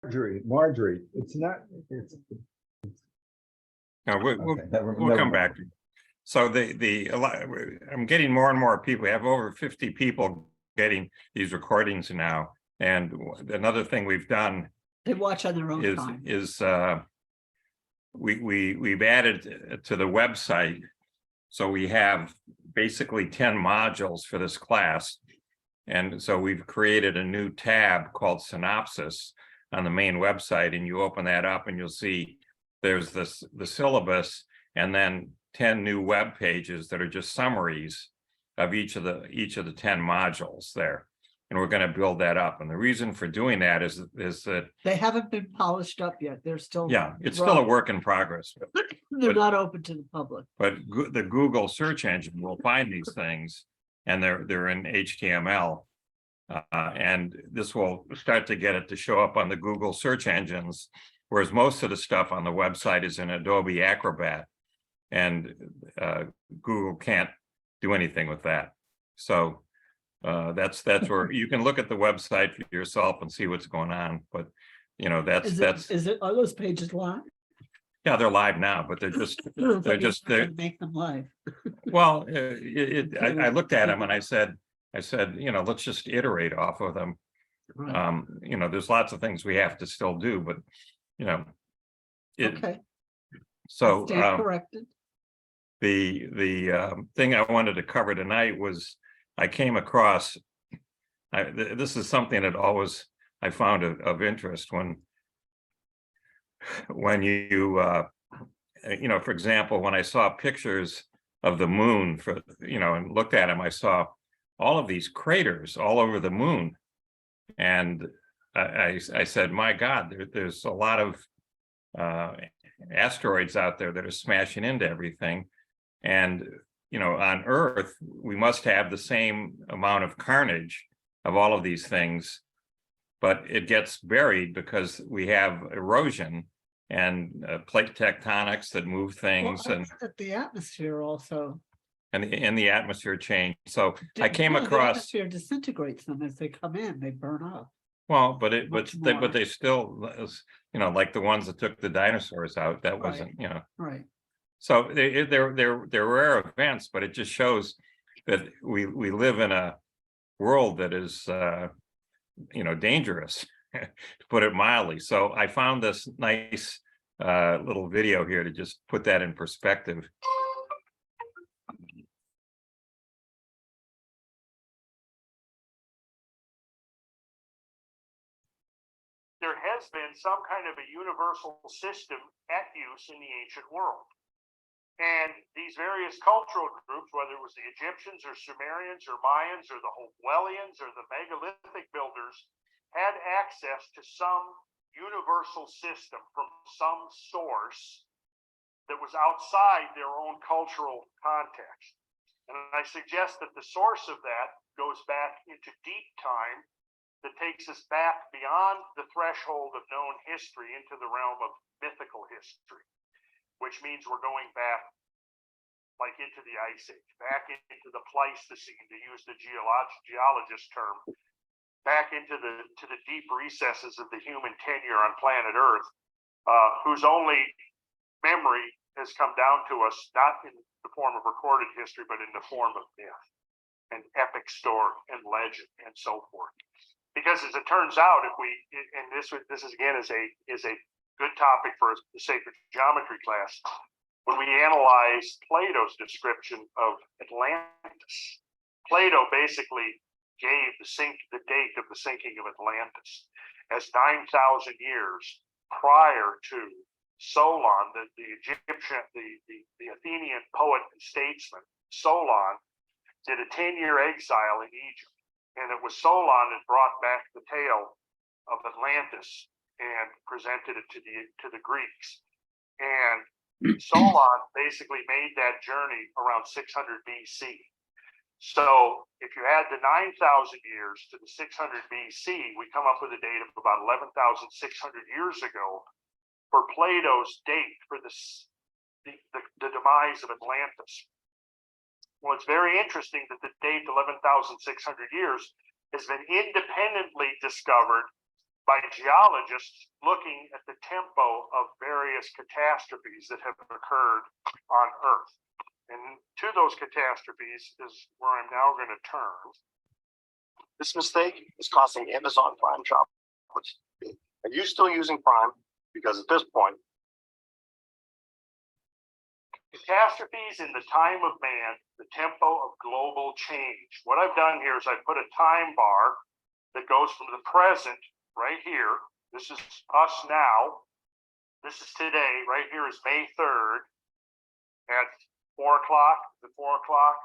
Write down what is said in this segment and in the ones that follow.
Marjorie. It's not. It's No, okay. we'll come back. So I'm getting more and more people. We have over 50 people getting these recordings now. And another thing we've done They watch on their own time. We've added to the website. So we have basically 10 modules for this class. And so we've created a new tab called Synopsis on the main website, and you open that up and you'll see there's the syllabus and then 10 new web pages that are just summaries of each of the 10 modules there. And we're going to build that up. And the reason for doing that is that they haven't been polished up yet. They're still it's still a work in progress. They're not open to the public. But the Google search engine will find these things, and they're in HTML. And this will start to get it to show up on the Google search engines, whereas most of the stuff on the website is in Adobe Acrobat, and Google can't do anything with that. So that's where you can look at the website for yourself and see what's going on. But are those pages live? Yeah, they're live now, but they're just make them live. Well, I looked at them and I said, let's just iterate off of them. Right. There's lots of things we have to still do, but Okay. So Stand corrected. The thing I wanted to cover tonight was I came across. This is something that I found of interest when you for example, when I saw pictures of the moon and looked at them, I saw all of these craters all over the moon. And I said, my God, there's a lot of asteroids out there that are smashing into everything. And, on Earth, we must have the same amount of carnage of all of these things, but it gets buried because we have erosion and plate tectonics that move things. Well, and the atmosphere also. And the atmosphere change. So I came across. The atmosphere disintegrates them as they come in; they burn up. Well, but they still, like the ones that took the dinosaurs out. That wasn't, right. So they're rare events, but it just shows that we live in a world that is, dangerous, to put it mildly. So I found this nice little video here to just put that in perspective. There has been some kind of a universal system at use in the ancient world. And these various cultural groups, whether it was the Egyptians or Sumerians or Mayans or the Hopewellians or the megalithic builders, had access to some universal system from some source that was outside their own cultural context. And I suggest that the source of that goes back into deep time, that takes us back beyond the threshold of known history into the realm of mythical history, which means we're going back like into the Ice Age, back into the Pleistocene, to use the geologist term, back into the deep recesses of the human tenure on planet Earth, whose only memory has come down to us not in the form of recorded history, but in the form of myth and epic story and legend and so forth. Because as it turns out, this is again is a good topic for the sacred geometry class, when we analyze Plato's description of Atlantis, Plato basically gave the date of the sinking of Atlantis as 9,000 years prior to Solon, the Egyptian, the Athenian poet and statesman. Solon did a 10-year exile in Egypt. And it was Solon that brought back the tale of Atlantis and presented it to the Greeks. And Solon basically made that journey around 600 BC. So if you add the 9,000 years to the 600 BC, we come up with a date of about 11,600 years ago for Plato's date for the demise of Atlantis. Well, it's very interesting that the date 11,600 years has been independently discovered by geologists looking at the tempo of various catastrophes that have occurred on Earth. And to those catastrophes is where I'm now going to turn. This mistake is costing Amazon Prime shoppers. Are you still using Prime? Because at this point, Catastrophes in the time of man, the tempo of global change. What I've done here is I've put a time bar that goes from the present right here. This is us now. This is today. Right here is May 3rd at 4 o'clock. The 4 o'clock.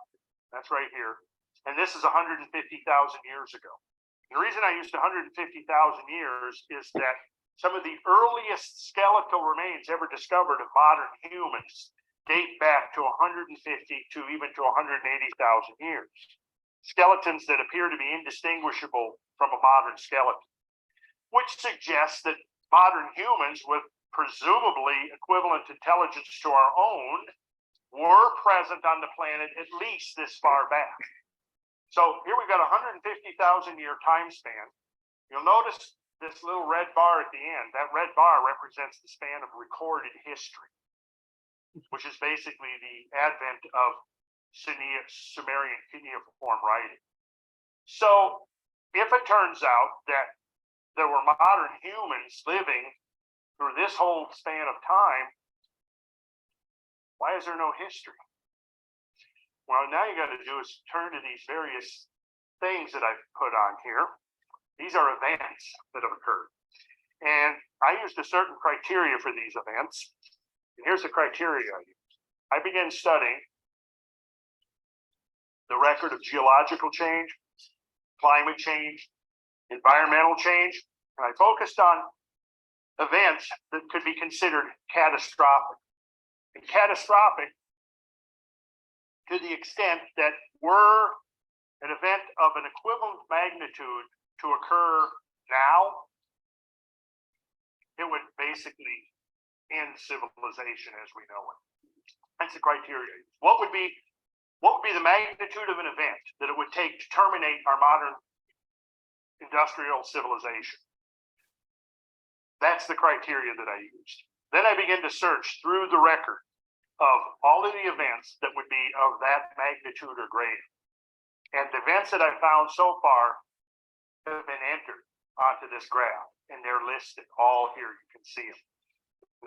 That's right here. And this is 150,000 years ago. The reason I used 150,000 years is that some of the earliest skeletal remains ever discovered of modern humans date back to 150 to even to 180,000 years. Skeletons that appear to be indistinguishable from a modern skeleton, which suggests that modern humans with presumably equivalent intelligence to our own were present on the planet at least this far back. So here we've got a 150,000 year time span. You'll notice this little red bar at the end. That red bar represents the span of recorded history, which is basically the advent of Sumerian cuneiform writing. So if it turns out that there were modern humans living through this whole span of time, why is there no history? Well, now you got to do is turn to these various things that I've put on here. These are events that have occurred. And I used a certain criteria for these events. And here's the criteria I used. I began studying the record of geological change, climate change, environmental change, and I focused on events that could be considered catastrophic. And catastrophic to the extent that were an event of an equivalent magnitude to occur now, it would basically end civilization as we know it. That's the criteria. What would be the magnitude of an event that it would take to terminate our modern industrial civilization? That's the criteria that I used. Then I began to search through the record of all of the events that would be of that magnitude or greater. And the events that I've found so far have been entered onto this graph, and they're listed all here. You can see them.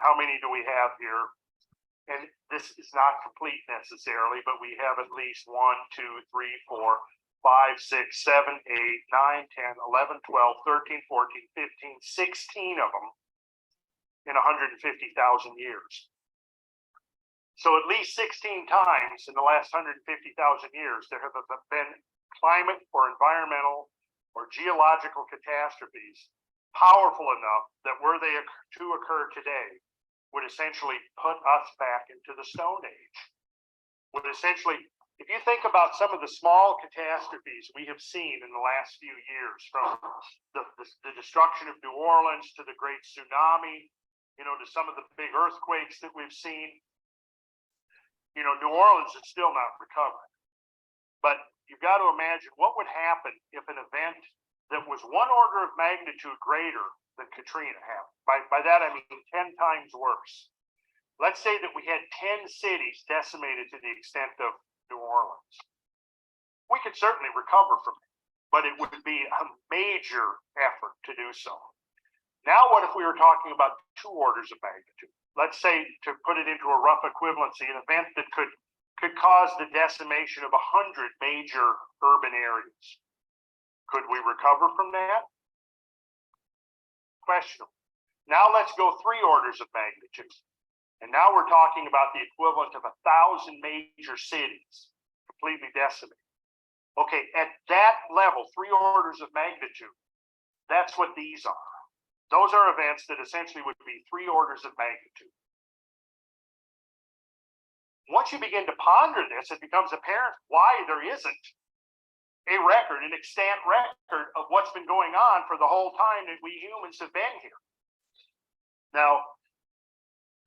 How many do we have here? And this is not complete necessarily, but we have at least 1, 2, 3, 4, 5, 6, 7, 8, 9, 10, 11, 12, 13, 14, 15, 16 of them in 150,000 years. So at least 16 times in the last 150,000 years, there have been climate or environmental or geological catastrophes powerful enough that were they to occur today would essentially put us back into the Stone Age. Would essentially, if you think about some of the small catastrophes we have seen in the last few years, from the destruction of New Orleans to the great tsunami, to some of the big earthquakes that we've seen, New Orleans is still not recovered. But you've got to imagine what would happen if an event that was one order of magnitude greater than Katrina happened. By that, I mean 10 times worse. Let's say that we had 10 cities decimated to the extent of New Orleans. We could certainly recover from it, but it would be a major effort to do so. Now, what if we were talking about 2 orders of magnitude? Let's say, to put it into a rough equivalency, an event that could cause the decimation of 100 major urban areas. Could we recover from that? Questionable. Now let's go 3 orders of magnitude. And now we're talking about the equivalent of 1,000 major cities completely decimated. Okay, at that level, 3 orders of magnitude, that's what these are. Those are events that essentially would be 3 orders of magnitude. Once you begin to ponder this, it becomes apparent why there isn't a record, an extant record of what's been going on for the whole time that we humans have been here. Now,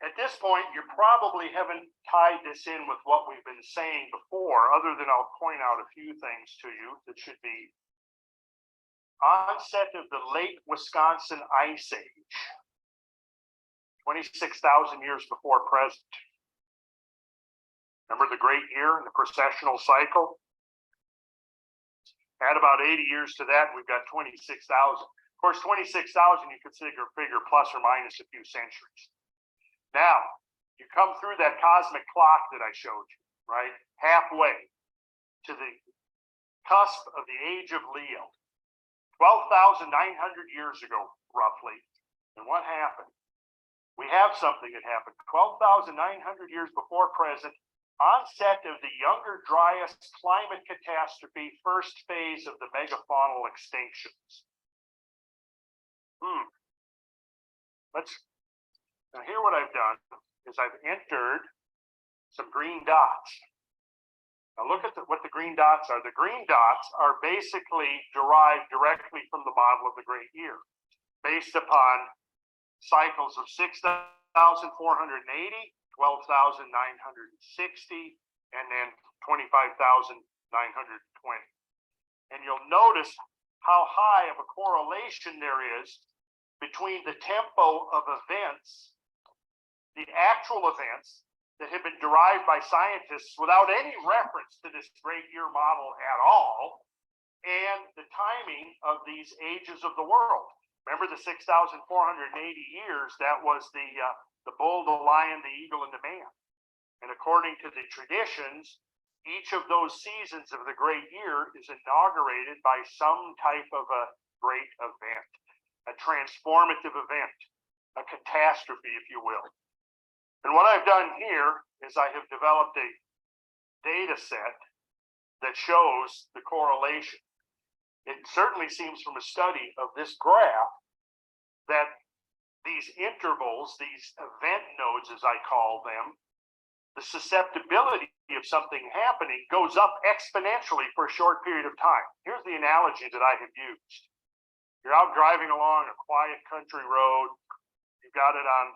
at this point, you probably haven't tied this in with what we've been saying before, other than I'll point out a few things to you that should be onset of the late Wisconsin Ice Age, 26,000 years before present. Remember the great year and the precessional cycle? Add about 80 years to that, we've got 26,000. Of course, 26,000 you could figure plus or minus a few centuries. Now, you come through that cosmic clock that I showed you, right? Halfway to the cusp of the age of Leo. 12,900 years ago, roughly. And what happened? We have something that happened 12,900 years before present. Onset of the Younger Dryas climate catastrophe, first phase of the megafaunal extinctions. Now here what I've done is I've entered some green dots. Now look at what the green dots are. The green dots are basically derived directly from the model of the Great Year, based upon cycles of 6,480, 12,960, and then 25,920. And you'll notice how high of a correlation there is between the tempo of events, the actual events that have been derived by scientists without any reference to this great year model at all, and the timing of these ages of the world. Remember the 6,480 years, that was the bull, the lion, the eagle, and the man. And according to the traditions, each of those seasons of the great year is inaugurated by some type of a great event, a transformative event, a catastrophe, if you will. And what I've done here is I have developed a data set that shows the correlation. It certainly seems from a study of this graph that these intervals, these event nodes, as I call them, the susceptibility of something happening goes up exponentially for a short period of time. Here's the analogy that I have used. You're out driving along a quiet country road. You've got it on,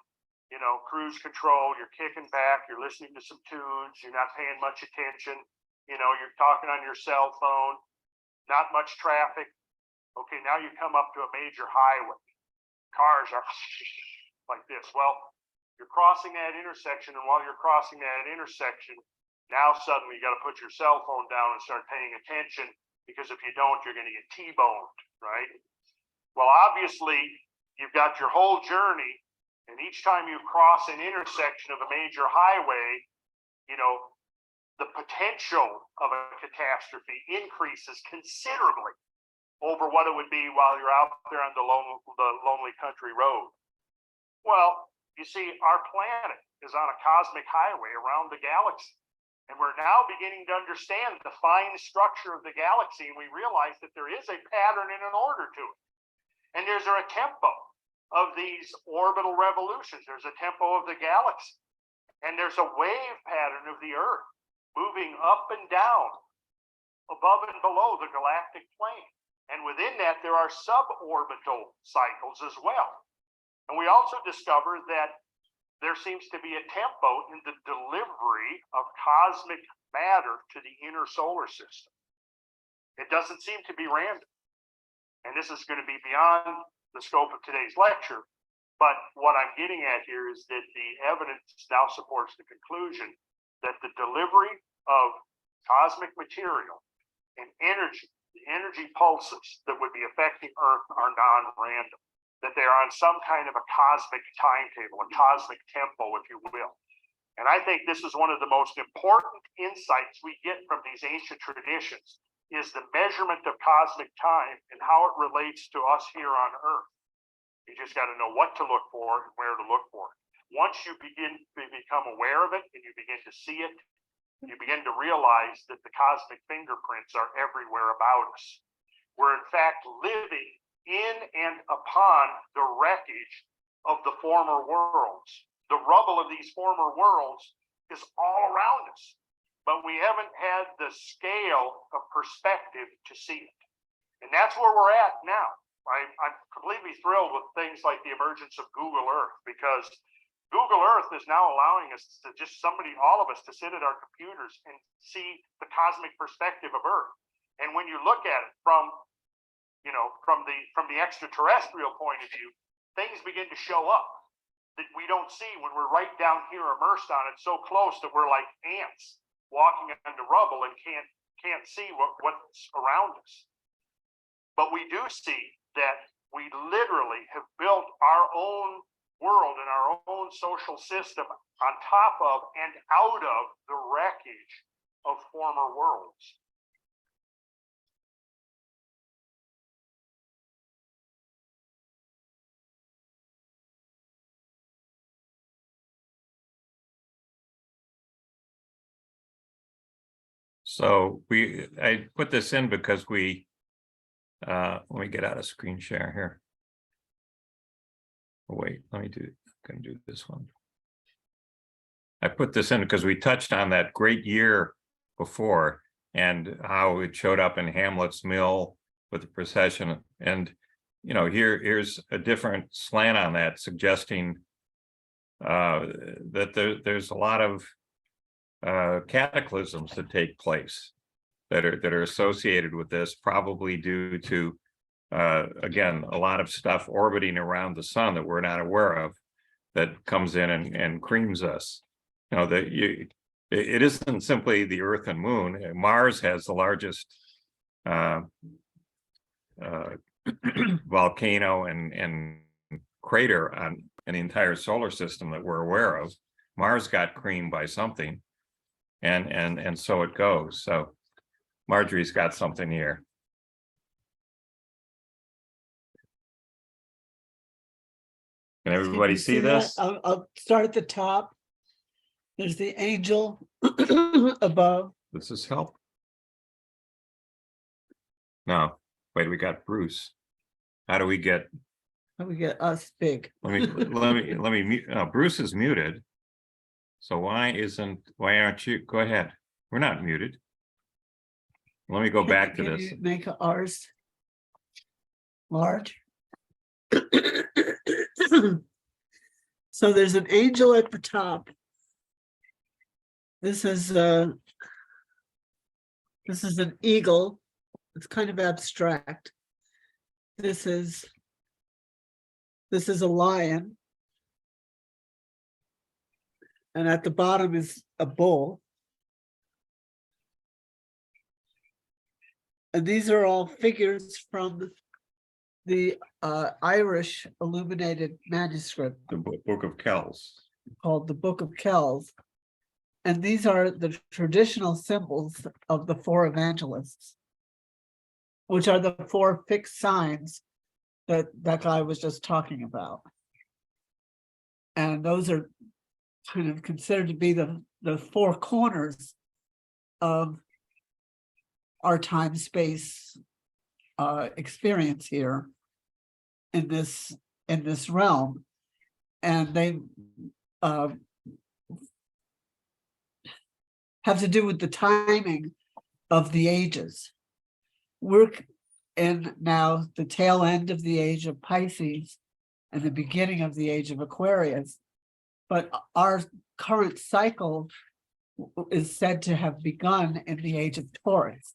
cruise control. You're kicking back. You're listening to some tunes. You're not paying much attention. You're talking on your cell phone. Not much traffic. Okay, now you come up to a major highway. Cars are like this. Well, you're crossing that intersection, and while you're crossing that intersection, now suddenly you got to put your cell phone down and start paying attention, because if you don't, you're going to get T-boned, right? Well, obviously, you've got your whole journey, and each time you cross an intersection of a major highway, the potential of a catastrophe increases considerably over what it would be while you're out there on the lonely country road. Well, you see, our planet is on a cosmic highway around the galaxy. And we're now beginning to understand the fine structure of the galaxy, and we realize that there is a pattern and an order to it. And there's a tempo of these orbital revolutions. There's a tempo of the galaxy. And there's a wave pattern of the Earth moving up and down, above and below the galactic plane. And within that, there are suborbital cycles as well. And we also discovered that there seems to be a tempo in the delivery of cosmic matter to the inner solar system. It doesn't seem to be random. And this is going to be beyond the scope of today's lecture. But what I'm getting at here is that the evidence now supports the conclusion that the delivery of cosmic material and energy, the energy pulses that would be affecting Earth, are non-random, that they are on some kind of a cosmic timetable, a cosmic tempo, if you will. And I think this is one of the most important insights we get from these ancient traditions, is the measurement of cosmic time and how it relates to us here on Earth. You just got to know what to look for and where to look for it. Once you begin to become aware of it and you begin to see it, you begin to realize that the cosmic fingerprints are everywhere about us. We're in fact living in and upon the wreckage of the former worlds. The rubble of these former worlds is all around us, but we haven't had the scale of perspective to see it. And that's where we're at now. I'm completely thrilled with things like the emergence of Google Earth, because Google Earth is now allowing us to all of us to sit at our computers and see the cosmic perspective of Earth. And when you look at it from from the extraterrestrial point of view, things begin to show up that we don't see when we're right down here immersed on it so close that we're like ants walking on the rubble and can't see what's around us. But we do see that we literally have built our own world and our own social system on top of and out of the wreckage of former worlds. So I put this in because let me get out of screen share here. Oh, wait, I'm gonna do this one. I put this in because we touched on that great year before and how it showed up in Hamlet's Mill with the procession. And, here's a different slant on that, suggesting that there's a lot of cataclysms that take place that are associated with this, probably due to again, a lot of stuff orbiting around the sun that we're not aware of, that comes in and creams us. It isn't simply the Earth and Moon. Mars has the largest volcano and crater in the entire solar system that we're aware of. Mars got creamed by something, and so it goes. So Marjorie's got something here. Can everybody see this? I'll start at the top. There's the angel above. Does this help? No. Wait, we got Bruce. How do we get? How we get us big? Let me mute. Bruce is muted. So why aren't you? Go ahead. We're not muted. Let me go back to Can this. you make ours large? So there's an angel at the top. This is an eagle. It's kind of abstract. This is a lion. And at the bottom is a bull. And these are all figures from the Irish illuminated manuscript The Book of Kells. called the Book of Kells. And these are the traditional symbols of the four evangelists, which are the four fixed signs that that guy was just talking about. And those are kind of considered to be the four corners of our time space experience here in this realm. And they have to do with the timing of the ages. We're in now the tail end of the age of Pisces and the beginning of the age of Aquarius, but our current cycle is said to have begun in the age of Taurus.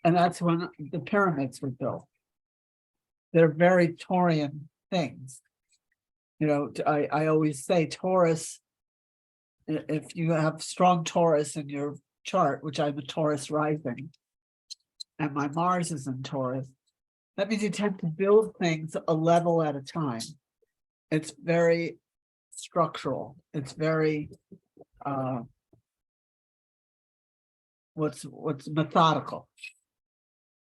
And that's when the pyramids were built. They're very Taurian things. I always say Taurus, if you have strong Taurus in your chart, which I'm a Taurus rising, and my Mars is in Taurus, that means you tend to build things a level at a time. It's very structural. It's very what's methodical.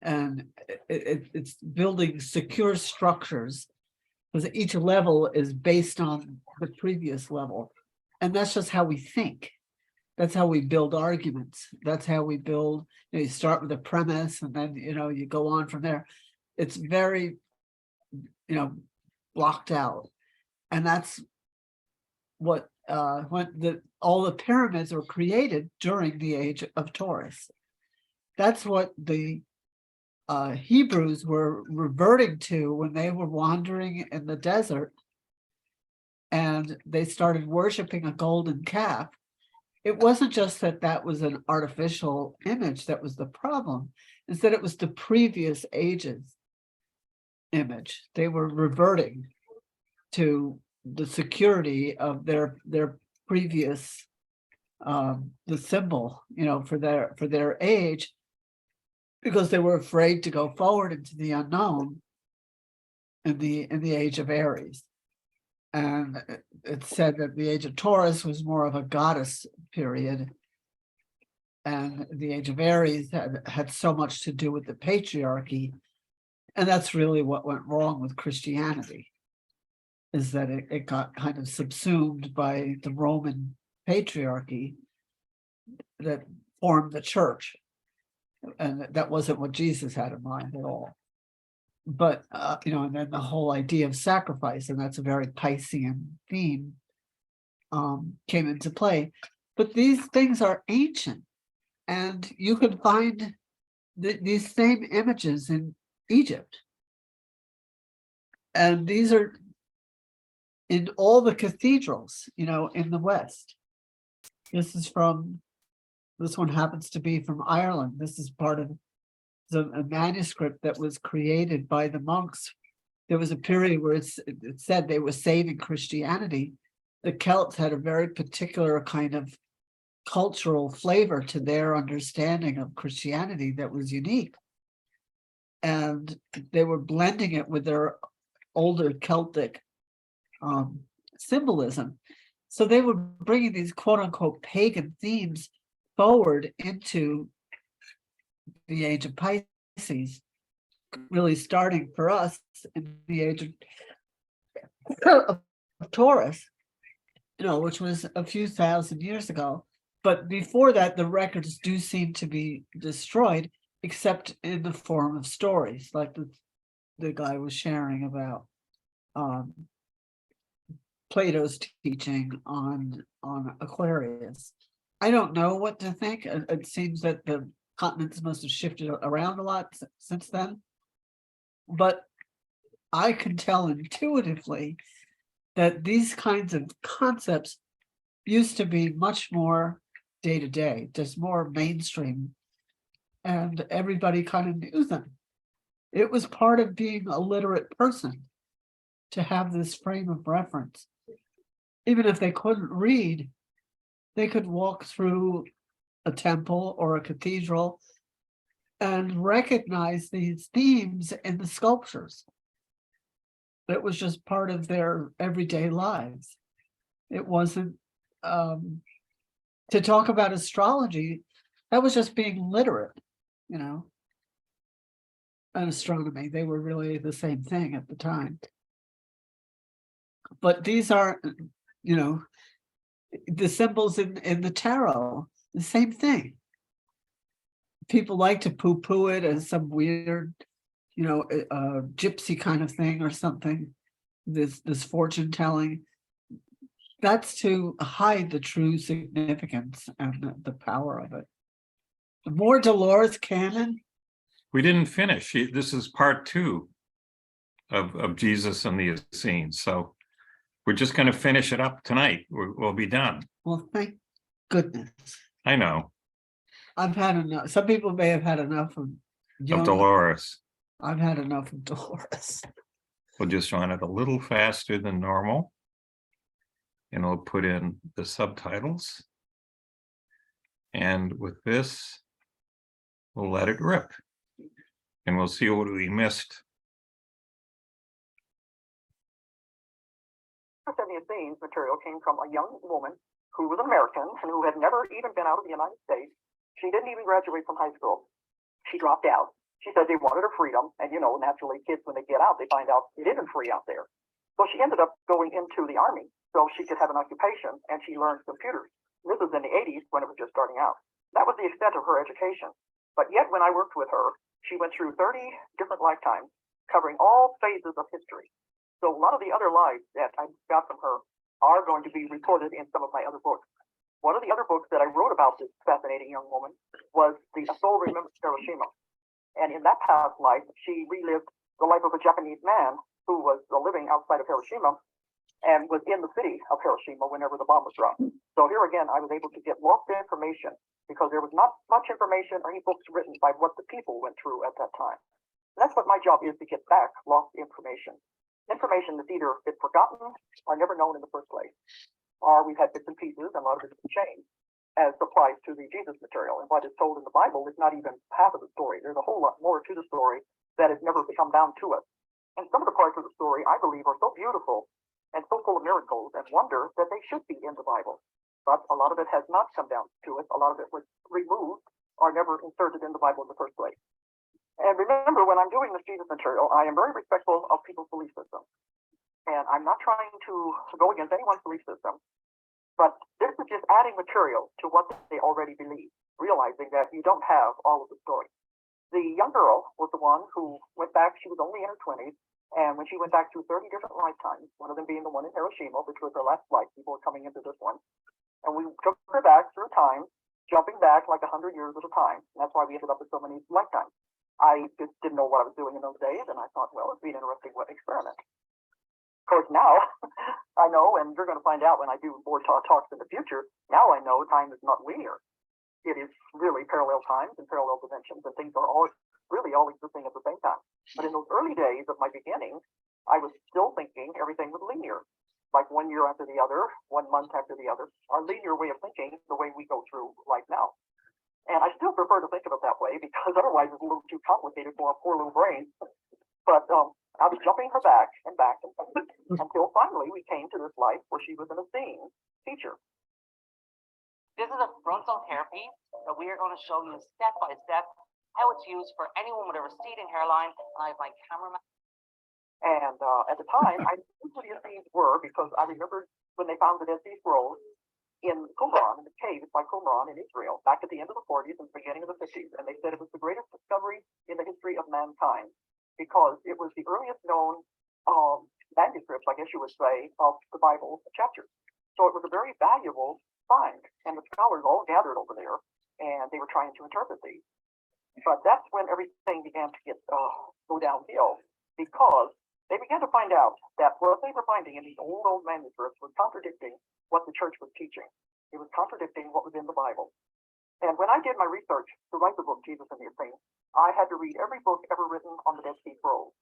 And it's building secure structures because each level is based on the previous level. And that's just how we think. That's how we build arguments. That's how we build, you start with a premise and then, you go on from there. It's very, blocked out. And that's what, when all the pyramids were created during the age of Taurus. That's what the Hebrews were reverting to when they were wandering in the desert and they started worshiping a golden calf. It wasn't just that was an artificial image that was the problem. Instead, it was the previous ages image. They were reverting to the security of their previous the symbol, for their age, because they were afraid to go forward into the unknown in the age of Aries. And it's said that the age of Taurus was more of a goddess period, and the age of Aries had so much to do with the patriarchy. And that's really what went wrong with Christianity, is that it got kind of subsumed by the Roman patriarchy that formed the church. And that wasn't what Jesus had in mind at all. But, and then the whole idea of sacrifice, and that's a very Piscean theme, came into play. But these things are ancient, and you can find these same images in Egypt. And these are in all the cathedrals, in the West. This one happens to be from Ireland. This is part of a manuscript that was created by the monks. There was a period where it said they were saving Christianity. The Celts had a very particular kind of cultural flavor to their understanding of Christianity that was unique. And they were blending it with their older Celtic symbolism. So they were bringing these quote unquote pagan themes forward into the age of Pisces, really starting for us in the age of Taurus, which was a few thousand years ago. But before that, the records do seem to be destroyed, except in the form of stories, like the guy was sharing about Plato's teaching on Aquarius. I don't know what to think. It seems that the continents must have shifted around a lot since then. But I can tell intuitively that these kinds of concepts used to be much more day to day, just more mainstream, and everybody kind of knew them. It was part of being a literate person to have this frame of reference. Even if they couldn't read, they could walk through a temple or a cathedral and recognize these themes in the sculptures. It was just part of their everyday lives. It wasn't to talk about astrology, that was just being literate, and astronomy. They were really the same thing at the time. But these are, the symbols in the tarot, the same thing. People like to poo-poo it as some weird, gypsy kind of thing or something, this fortune telling. That's to hide the true significance and the power of it. More Dolores Cannon. We didn't finish. This is part 2 of Jesus and the Essenes. So we're just going to finish it up tonight. We'll be done. Well, thank goodness. I know. I've had enough. Some people may have had enough of Dolores. I've had enough of Dolores. We'll just run it a little faster than normal. And we'll put in the subtitles. And with this, we'll let it rip. And we'll see what we missed. The Essenes material came from a young woman who was an American and who had never even been out of the United States. She didn't even graduate from high school. She dropped out. She said they wanted her freedom. And, naturally, kids, when they get out, they find out it isn't free out there. So she ended up going into the Army so she could have an occupation, and she learned computers. This was in the 80s when it was just starting out. That was the extent of her education. But yet, when I worked with her, she went through 30 different lifetimes, covering all phases of history. So a lot of the other lives that I got from her are going to be reported in some of my other books. One of the other books that I wrote about this fascinating young woman was A Soul Remembers Hiroshima. And in that past life, she relived the life of a Japanese man who was living outside of Hiroshima and was in the city of Hiroshima whenever the bomb was dropped. So here again, I was able to get lots of information because there was not much information or any books written by what the people went through at that time. And that's what my job is, to get back lost information. Information that's either been forgotten or never known in the first place. Or we've had bits and pieces, and a lot of it's been changed, as applies to the Jesus material. And what is told in the Bible is not even half of the story. There's a whole lot more to the story that has never come down to us. And some of the parts of the story, I believe, are so beautiful and so full of miracles and wonder that they should be in the Bible. But a lot of it has not come down to us. A lot of it was removed or never inserted in the Bible in the first place. And remember, when I'm doing this Jesus material, I am very respectful of people's belief system. And I'm not trying to go against anyone's belief system. But this is just adding material to what they already believe, realizing that you don't have all of the story. The young girl was the one who went back. She was only in her 20s. And when she went back through 30 different lifetimes, one of them being the one in Hiroshima, which was her last life, people were coming into this one. And we took her back through time, jumping back like 100 years at a time. And that's why we ended up with so many lifetimes. I just didn't know what I was doing in those days. And I thought, well, it'd be an interesting experiment. Of course, now I know, and you're going to find out when I do board talks in the future. Now I know time is not linear. It is really parallel times and parallel dimensions, and things are all really all existing at the same time. But in those early days of my beginning, I was still thinking everything was linear, like 1 year after the other, 1 month after the other. Our linear way of thinking, the way we go through life now. And I still prefer to think of it that way, because otherwise it's a little too complicated for a poor little brain. But I was jumping her back and back and back until finally we came to this life where she was an esteemed teacher. This is a frontal hairpiece that we are going to show you step by step how it's used for anyone with a receding hairline. And I have my cameraman. And at the time, I knew who the Essenes were, because I remembered when they found the Dead Sea Scrolls in Qumran, in the caves by Qumran in Israel, back at the end of the 40s and the beginning of the 50s. And they said it was the greatest discovery in the history of mankind, because it was the earliest known manuscripts, I guess you would say, of the Bible chapters. So it was a very valuable find, and the scholars all gathered over there, and they were trying to interpret these. But that's when everything began to go downhill, because they began to find out that what they were finding in these old manuscripts was contradicting what the church was teaching. It was contradicting what was in the Bible. And when I did my research to write the book, Jesus and the Essenes, I had to read every book ever written on the Dead Sea Scrolls.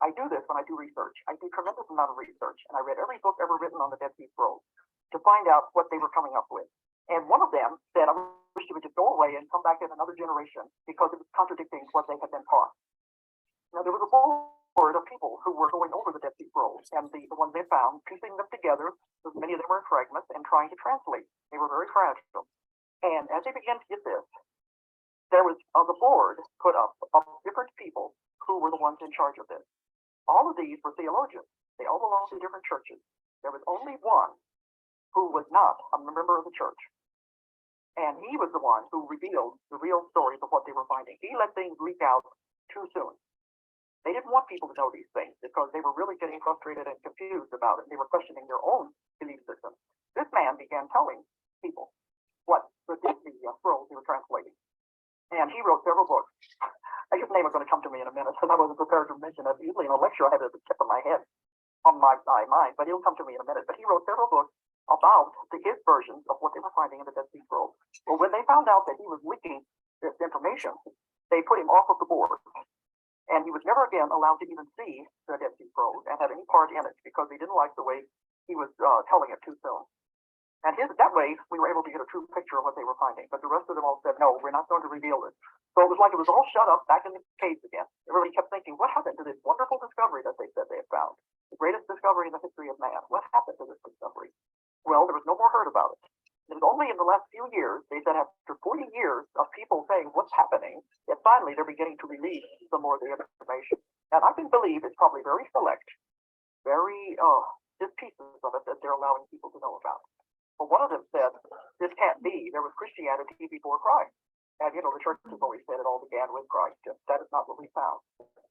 I do this when I do research. I do a tremendous amount of research, and I read every book ever written on the Dead Sea Scrolls to find out what they were coming up with. And one of them said, I wish it would just go away and come back in another generation, because it was contradicting what they had been taught. Now, there was a board of people who were going over the Dead Sea Scrolls, and the ones they found, piecing them together, because many of them were in fragments, and trying to translate. They were very fragile. And as they began to get this, there was the board put up of different people who were the ones in charge of this. All of these were theologians. They all belonged to different churches. There was only one who was not a member of the church. And he was the one who revealed the real stories of what they were finding. He let things leak out too soon. They didn't want people to know these things, because they were really getting frustrated and confused about it. They were questioning their own belief system. This man began telling people what the scrolls they were translating. And he wrote several books. His name is going to come to me in a minute, because I wasn't prepared to mention it. Usually in a lecture I have it at the tip of my head, on my mind, but it'll come to me in a minute. But he wrote several books about his versions of what they were finding in the Dead Sea Scrolls. Well, when they found out that he was leaking this information, they put him off of the board. And he was never again allowed to even see the Dead Sea Scrolls and have any part in it, because they didn't like the way he was telling it too soon. And that way, we were able to get a true picture of what they were finding. But the rest of them all said, no, we're not going to reveal it. So it was like it was all shut up back in the caves again. Everybody kept thinking, what happened to this wonderful discovery that they said they had found? The greatest discovery in the history of man. What happened to this discovery? Well, there was no more heard about it. It was only in the last few years, they said after 40 years of people saying what's happening, that finally they're beginning to release some more of the information. And I can believe it's probably very select, very just pieces of it that they're allowing people to know about. But one of them said, this can't be. There was Christianity before Christ. And, the church has always said it all began with Christ. And that is not what we found.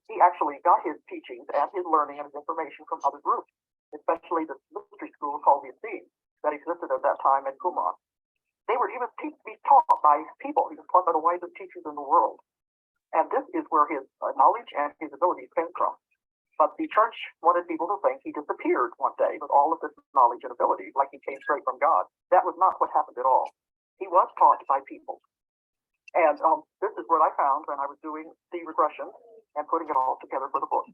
He actually got his teachings and his learning and his information from other groups, especially the mystery school called the Essenes that existed at that time in Qumran. He was taught by people. He was taught by the wisest teachers in the world. And this is where his knowledge and his abilities came from. But the church wanted people to think he disappeared one day with all of this knowledge and ability, like he came straight from God. That was not what happened at all. He was taught by people. And this is what I found when I was doing the regression and putting it all together for the book.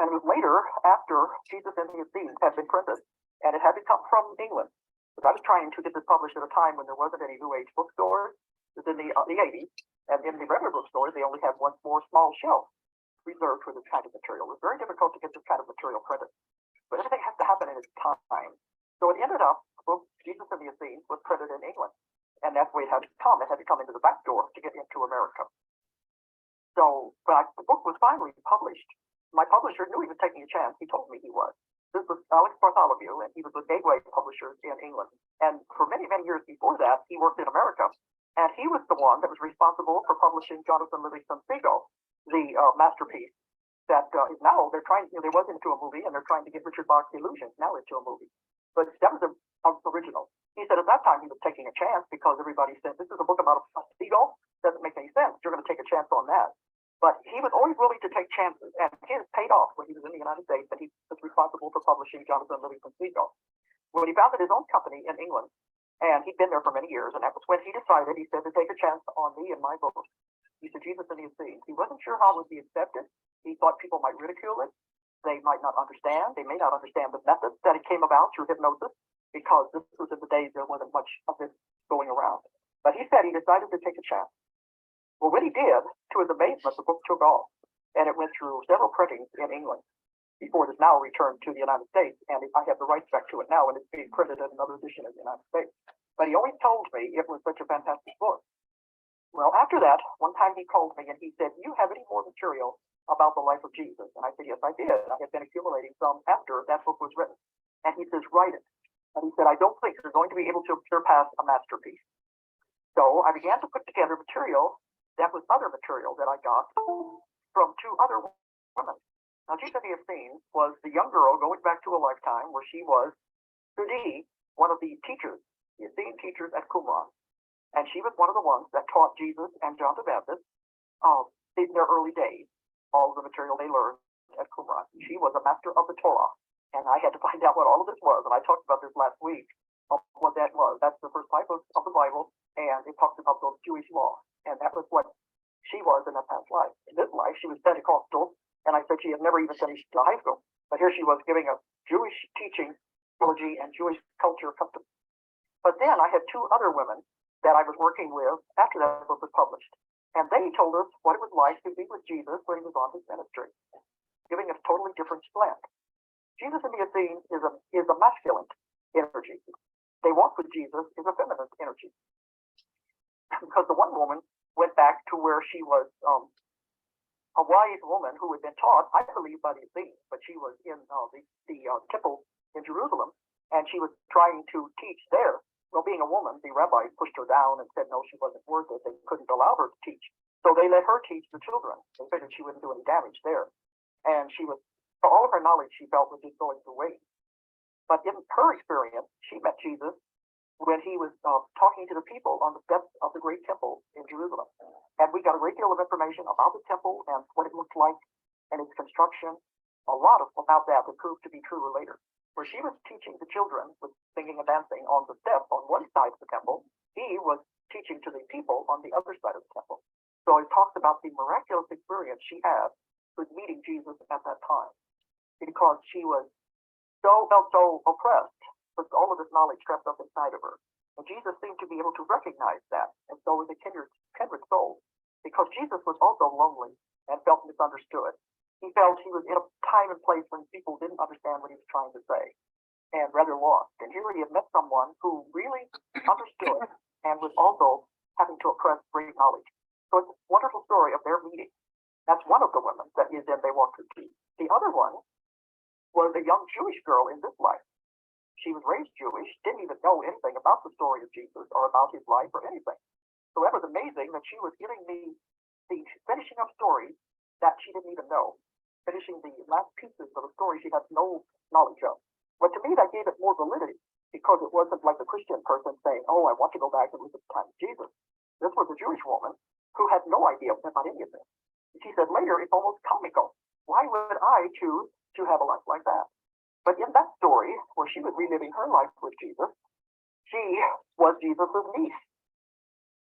And it was later, after Jesus and the Essenes had been printed, and it had to come from England. Because I was trying to get this published at a time when there wasn't any New Age bookstores. It was in the 80s, and in the regular bookstores, they only had one more small shelf reserved for this kind of material. It was very difficult to get this kind of material printed. But everything has to happen in its time. So it ended up, the book Jesus and the Essenes was printed in England. And that's the way it had to come. It had to come into the back door to get into America. So, but the book was finally published. My publisher knew he was taking a chance. He told me he was. This was Alex Bartholomew, and he was with Gateway Publishers in England. And for many, many years before that, he worked in America. And he was the one that was responsible for publishing Jonathan Livingston Seagull, the masterpiece that is now, they're trying, they was into a movie, and they're trying to get Richard Bach's Illusions now into a movie. But that was the original. He said at that time he was taking a chance because everybody said, this is a book about a seagull. Doesn't make any sense. You're going to take a chance on that. But he was always willing to take chances, and his paid off when he was in the United States, and he was responsible for publishing Jonathan Livingston Seagull. When he founded his own company in England, and he'd been there for many years, and that was when he decided, he said, to take a chance on me and my book. He said, Jesus and the Essenes. He wasn't sure how it would be accepted. He thought people might ridicule it. They might not understand. They may not understand the methods that it came about through hypnosis, because this was in the days there wasn't much of this going around. But he said he decided to take a chance. Well, when he did, to his amazement, the book took off, and it went through several printings in England before it is now returned to the United States. And I have the rights back to it now, and it's being printed in another edition in the United States. But he always told me it was such a fantastic book. Well, after that, one time he called me and he said, "Do you have any more material about the life of Jesus?" And I said, "Yes, I did. I had been accumulating some after that book was written." And he says, "Write it." And he said, "I don't think you're going to be able to surpass a masterpiece." So I began to put together material that was other material that I got from two other women. Now, Gita Essenes was the young girl going back to a lifetime where she was to be one of the teachers, the Essene teachers at Qumran. And she was one of the ones that taught Jesus and John the Baptist in their early days, all of the material they learned at Qumran. She was a master of the Torah. And I had to find out what all of this was. And I talked about this last week, of what that was. That's the first type of the Bible. And it talks about those Jewish laws. And that was what she was in that past life. In this life, she was Pentecostal, and I said she had never even finished high school. But here she was giving us Jewish teaching, theology, and Jewish culture custom. But then I had two other women that I was working with after that book was published. And they told us what it was like to be with Jesus when he was on his ministry, giving us totally different slant. Jesus in the Essenes is a masculine energy. They walk with Jesus is a feminine energy. Because the one woman went back to where she was a wise woman who had been taught, I believe, by the Essenes, but she was in the temple in Jerusalem, and she was trying to teach there. Well, being a woman, the rabbis pushed her down and said no, she wasn't worth it. They couldn't allow her to teach. So they let her teach the children. They figured she wouldn't do any damage there. And she was, for all of her knowledge, she felt was just going to waste. But in her experience, she met Jesus when he was talking to the people on the steps of the great temple in Jerusalem. And we got a great deal of information about the temple and what it looked like and its construction. A lot about that would prove to be true later. Where she was teaching the children with singing and dancing on the step on one side of the temple, he was teaching to the people on the other side of the temple. So it talks about the miraculous experience she had with meeting Jesus at that time, because she was felt so oppressed with all of this knowledge trapped up inside of her. And Jesus seemed to be able to recognize that, and so was a kindred soul, because Jesus was also lonely and felt misunderstood. He felt he was in a time and place when people didn't understand what he was trying to say, and rather lost. And here he had met someone who really understood and was also having to oppress great knowledge. So it's a wonderful story of their meeting. That's one of the women that is in They Walk with Jesus. The other one was a young Jewish girl in this life. She was raised Jewish, didn't even know anything about the story of Jesus or about his life or anything. So that was amazing that she was giving me the finishing up stories that she didn't even know, finishing the last pieces of a story she had no knowledge of. But to me, that gave it more validity, because it wasn't like a Christian person saying, "Oh, I want to go back and look at the time of Jesus." This was a Jewish woman who had no idea about any of this. She said later, it's almost comical. Why would I choose to have a life like that? But in that story, where she was reliving her life with Jesus, she was Jesus' niece.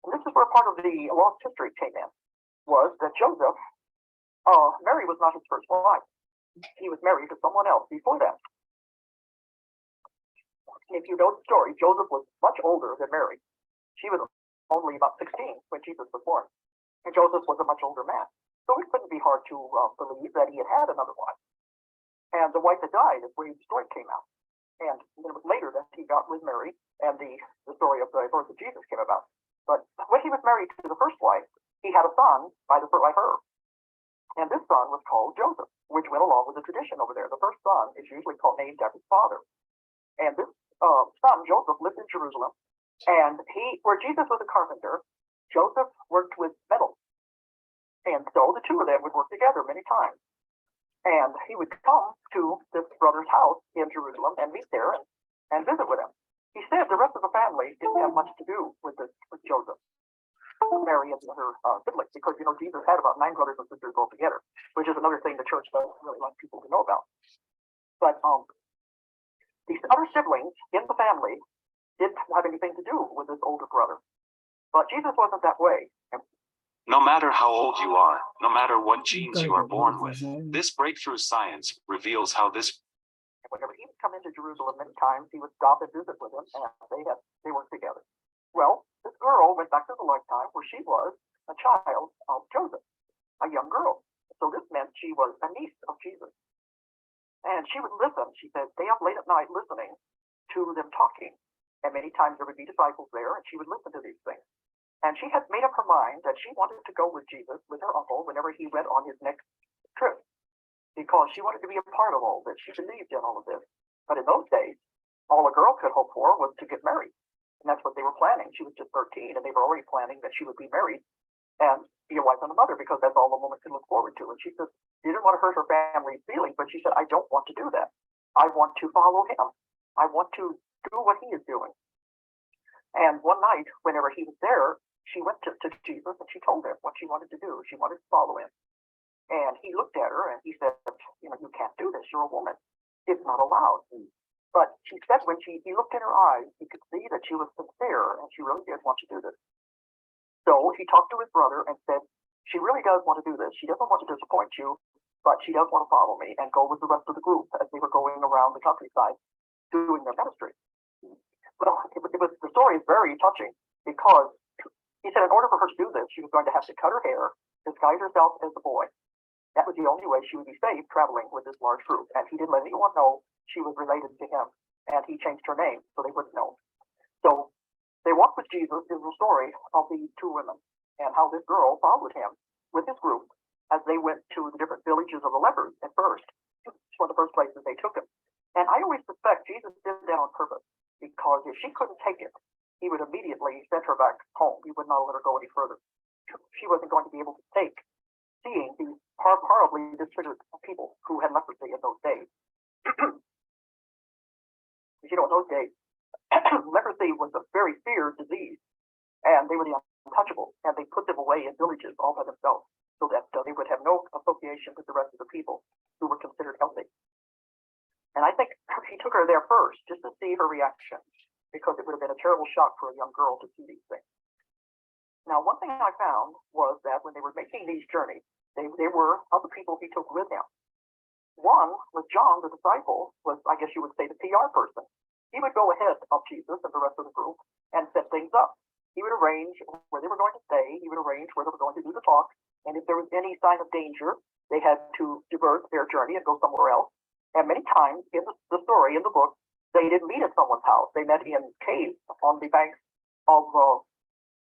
And this is where part of the lost history came in, was that Joseph Mary was not his first wife. He was married to someone else before that. If you know the story, Joseph was much older than Mary. She was only about 16 when Jesus was born, and Joseph was a much older man. So it couldn't be hard to believe that he had had another wife. And the wife that died is where the story came out. And it was later that he got with Mary, and the story of the birth of Jesus came about. But when he was married to the first wife, he had a son by her. And this son was called Joseph, which went along with the tradition over there. The first son is usually named after his father. And this son, Joseph, lived in Jerusalem. And where Jesus was a carpenter, Joseph worked with metal. And so the two of them would work together many times. And he would come to this brother's house in Jerusalem and meet there and visit with him. He said the rest of the family didn't have much to do with Joseph, Mary and her siblings, because, Jesus had about 9 brothers and sisters altogether, which is another thing the church doesn't really like people to know about. But these other siblings in the family didn't have anything to do with this older brother. But Jesus wasn't that way. No matter how old you are, no matter what genes you are born with, this breakthrough science reveals how this. Whenever he would come into Jerusalem many times, he would stop and visit with him, and they worked together. Well, this girl went back to the lifetime where she was a child of Joseph, a young girl. So this meant she was a niece of Jesus. And she would listen. She said, stay up late at night listening to them talking. And many times there would be disciples there, and she would listen to these things. And she had made up her mind that she wanted to go with Jesus, with her uncle, whenever he went on his next trip, because she wanted to be a part of all this. She believed in all of this. But in those days, all a girl could hope for was to get married. And that's what they were planning. She was just 13, and they were already planning that she would be married and be a wife and a mother, because that's all a woman could look forward to. And she said, she didn't want to hurt her family's feelings, but she said, I don't want to do that. I want to follow him. I want to do what he is doing. And one night, whenever he was there, she went to Jesus and she told him what she wanted to do. She wanted to follow him. And he looked at her and he said, you can't do this. You're a woman. It's not allowed. But she said when he looked in her eyes, he could see that she was sincere and she really did want to do this. So he talked to his brother and said, she really does want to do this. She doesn't want to disappoint you, but she does want to follow me and go with the rest of the group as they were going around the countryside doing their ministry. Well, the story is very touching, because he said in order for her to do this, she was going to have to cut her hair, disguise herself as a boy. That was the only way she would be safe traveling with this large group. And he didn't let anyone know she was related to him. And he changed her name so they wouldn't know. So they walked with Jesus is the story of these two women and how this girl followed him with his group as they went to the different villages of the lepers at first. It's one of the first places they took him. And I always suspect Jesus did that on purpose, because if she couldn't take it, he would immediately send her back home. He would not let her go any further. She wasn't going to be able to take seeing these horribly disfigured people who had leprosy in those days. In those days, leprosy was a very feared disease, and they were the untouchables, and they put them away in villages all by themselves so that they would have no association with the rest of the people who were considered healthy. And I think he took her there first just to see her reaction, because it would have been a terrible shock for a young girl to see these things. Now, one thing I found was that when they were making these journeys, they were other people he took with him. One was John, the disciple, was, I guess you would say, the PR person. He would go ahead of Jesus and the rest of the group and set things up. He would arrange where they were going to stay. He would arrange where they were going to do the talk. And if there was any sign of danger, they had to divert their journey and go somewhere else. And many times in the story, in the book, they didn't meet at someone's house. They met in caves on the banks of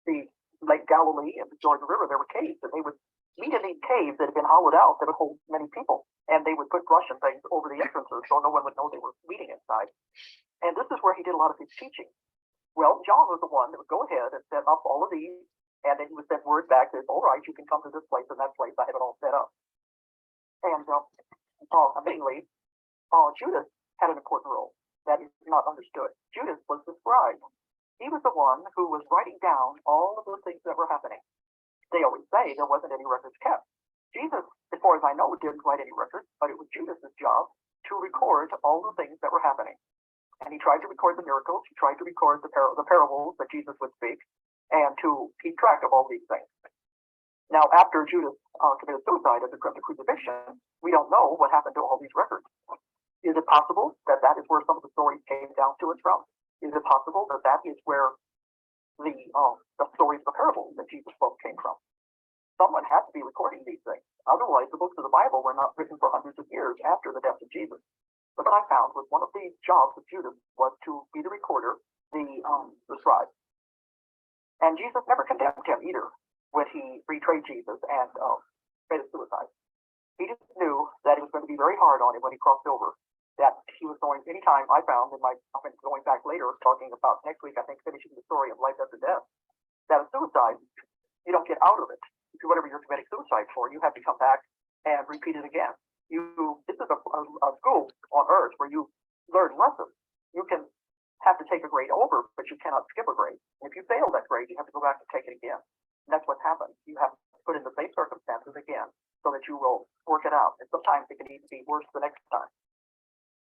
the Lake Galilee and the Jordan River. There were caves, and they would meet in these caves that had been hollowed out that would hold many people. And they would put brush and things over the entrances so no one would know they were meeting inside. And this is where he did a lot of his teaching. Well, John was the one that would go ahead and set up all of these, and then he would send word back that, all right, you can come to this place and that place. I have it all set up. And amazingly, Judas had an important role that is not understood. Judas was the scribe. He was the one who was writing down all of the things that were happening. They always say there wasn't any records kept. Jesus, as far as I know, didn't write any records, but it was Judas's job to record all the things that were happening. And he tried to record the miracles. He tried to record the parables that Jesus would speak, and to keep track of all these things. Now, after Judas committed suicide at the crucifixion, we don't know what happened to all these records. Is it possible that that is where some of the stories came down to us from? Is it possible that that is where the stories of the parables that Jesus spoke came from? Someone had to be recording these things. Otherwise, the books of the Bible were not written for hundreds of years after the death of Jesus. But what I found was one of the jobs of Judas was to be the recorder, the scribe. And Jesus never condemned him either when he betrayed Jesus and committed suicide. He just knew that it was going to be very hard on him when he crossed over. That he was going, anytime I found in I've been going back later, talking about next week, I think, finishing the story of life after death, that a suicide, you don't get out of it. Whatever you're committing suicide for, you have to come back and repeat it again. This is a school on earth where you learn lessons. You can have to take a grade over, but you cannot skip a grade. And if you fail that grade, you have to go back and take it again. And that's what happens. You have to put in the same circumstances again so that you will work it out. And sometimes it can even be worse the next time.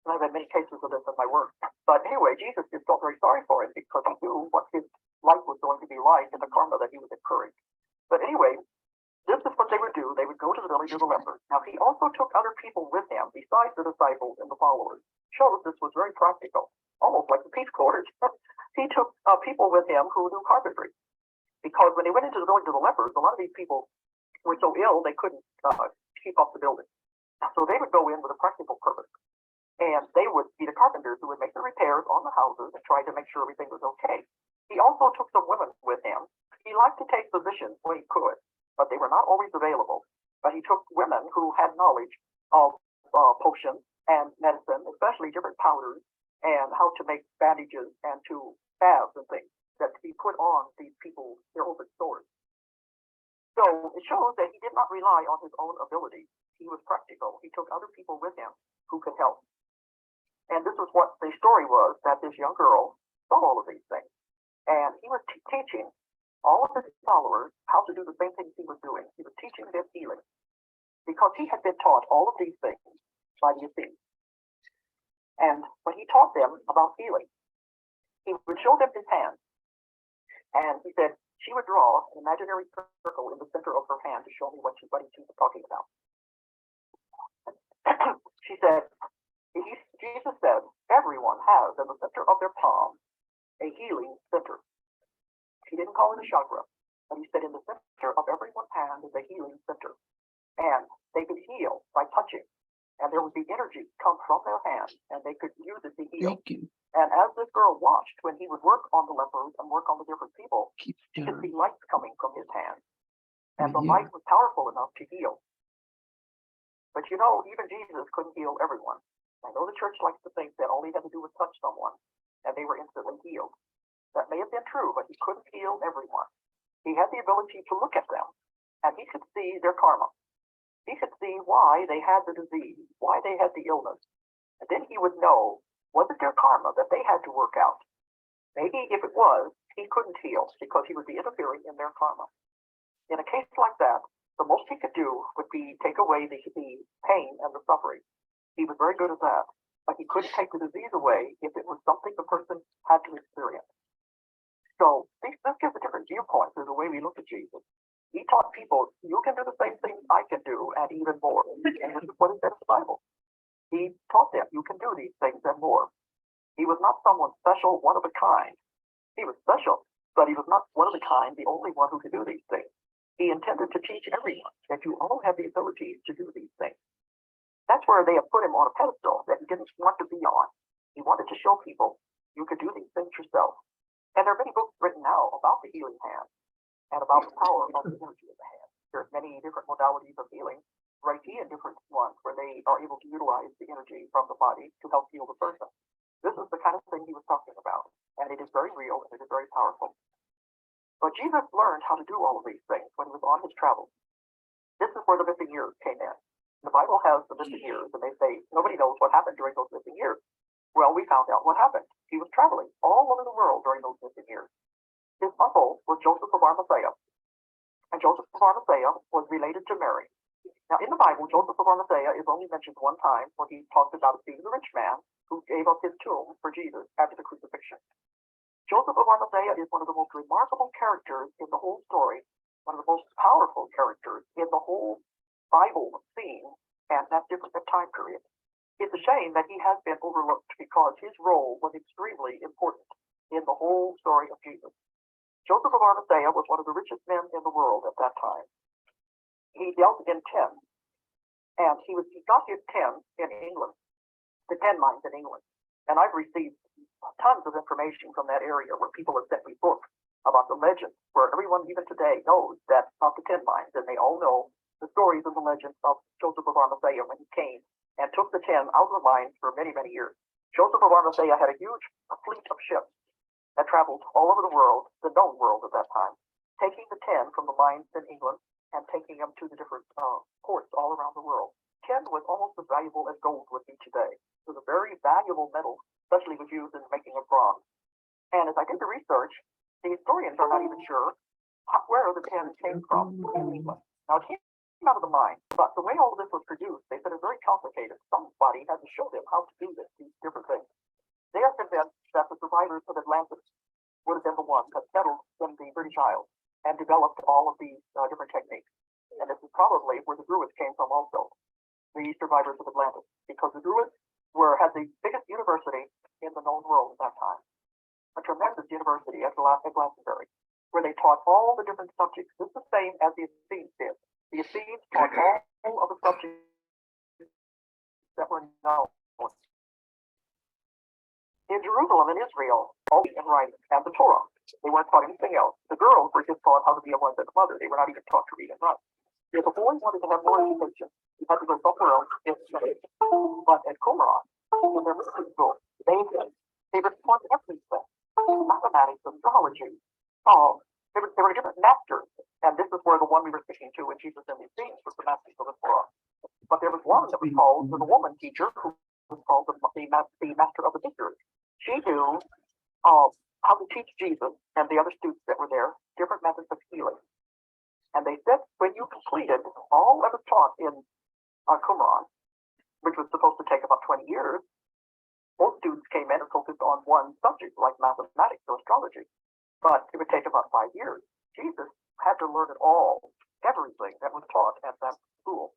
And I've had many cases of this in my work. But anyway, Jesus just felt very sorry for him because he knew what his life was going to be like and the karma that he was incurring. But anyway, this is what they would do. They would go to the village of the lepers. Now, he also took other people with him besides the disciples and the followers. Shows this was very practical, almost like the Peace Corps. He took people with him who knew carpentry. Because when they went into the village of the lepers, a lot of these people were so ill they couldn't keep up the building. So they would go in with a practical purpose. And they would be the carpenters who would make the repairs on the houses and try to make sure everything was okay. He also took some women with him. He liked to take physicians when he could, but they were not always available. But he took women who had knowledge of potions and medicine, especially different powders, and how to make bandages and to baths and things that to be put on these people, their open sores. So it shows that he did not rely on his own ability. He was practical. He took other people with him who could help. And this was what the story was, that this young girl saw all of these things. And he was teaching all of his followers how to do the same things he was doing. He was teaching them healing because he had been taught all of these things by the Essenes. And when he taught them about healing, he would show them his hand. And he said, she would draw an imaginary circle in the center of her hand to show me what she was talking about. She said, Jesus said, everyone has in the center of their palm a healing center. He didn't call it a chakra, but he said in the center of everyone's hand is a healing center. And they could heal by touching. And there would be energy come from their hand, and they could use it to heal. Thank you. And as this girl watched, when he would work on the lepers and work on the different people, Keep she could see doing. lights coming from his hand. And the Yeah. light was powerful enough to heal. But you know, even Jesus couldn't heal everyone. I know the church likes to think that all he had to do was touch someone, and they were instantly healed. That may have been true, but he couldn't heal everyone. He had the ability to look at them, and he could see their karma. He could see why they had the disease, why they had the illness. And then he would know, was it their karma that they had to work out? Maybe if it was, he couldn't heal because he would be interfering in their karma. In a case like that, the most he could do would be take away the pain and the suffering. He was very good at that, but he couldn't take the disease away if it was something the person had to experience. So this gives a different viewpoint to the way we look at Jesus. He taught people, you can do the same thing I can do and even more. And this is what it says in the Bible. He taught them, you can do these things and more. He was not someone special, one of a kind. He was special, but he was not one of a kind, the only one who could do these things. He intended to teach everyone that you all have the ability to do these things. That's where they have put him on a pedestal that he didn't want to be on. He wanted to show people you could do these things yourself. And there are many books written now about the healing hand and about the power of the energy of the hand. There's many different modalities of healing, Reiki and different ones where they are able to utilize the energy from the body to help heal the person. This is the kind of thing he was talking about, and it is very real and it is very powerful. But Jesus learned how to do all of these things when he was on his travels. This is where the missing years came in. The Bible has the missing years, and they say nobody knows what happened during those missing years. Well, we found out what happened. He was traveling all over the world during those missing years. His uncle was Joseph of Arimathea, and Joseph of Arimathea was related to Mary. Now, in the Bible, Joseph of Arimathea is only mentioned one time when he talks about being the rich man who gave up his tomb for Jesus after the crucifixion. Joseph of Arimathea is one of the most remarkable characters in the whole story one of the most powerful characters in the whole Bible scene and that different time period. It's a shame that he has been overlooked because his role was extremely important in the whole story of Jesus. Joseph of Arimathea was one of the richest men in the world at that time. He dealt in tin, and he got his tin in England, the tin mines in England. And I've received tons of information from that area where people have sent me books about the legends, where everyone even today knows that about the tin mines, and they all know the stories and the legends of Joseph of Arimathea when he came and took the tin out of the mines for many, many years. Joseph of Arimathea had a huge fleet of ships that traveled all over the world, the known world at that time, taking the tin from the mines in England and taking them to the different ports all around the world. Tin was almost as valuable as gold would be today. It was a very valuable metal, especially was used in making of bronze. And as I did the research, the historians are not even sure where the tin came from in England. Now, it came out of the mine, but the way all of this was produced, they said it's very complicated. Somebody had to show them how to do this, these different things. They are convinced that the survivors of Atlantis would have been the ones that settled in the British Isles and developed all of these different techniques. And this is probably where the Druids came from also, the survivors of Atlantis, because the Druids had the biggest university in the known world at that time, a tremendous university at Glastonbury, where they taught all the different subjects. This is the same as the Essenes did. The Essenes taught all of the subjects that were known. In Jerusalem and Israel, all the writing and the Torah, they weren't taught anything else. The girls were just taught how to be a woman's mother. They were not even taught to read and write. If the boys wanted to have more education, you had to go somewhere else in Spain. But at Qumran, in their mystery school, they were taught everything: mathematics, astrology. There were different masters, and this is where the one we were speaking to when Jesus and the Essenes was the master of the Torah. But there was one that was called the woman teacher, who was called the master of the mysteries. She knew how to teach Jesus and the other students that were there different methods of healing. And they said when you completed all that was taught in Qumran, which was supposed to take about 20 years, most students came in and focused on one subject, like mathematics or astrology. But it would take about 5 years. Jesus had to learn it all, everything that was taught at that school.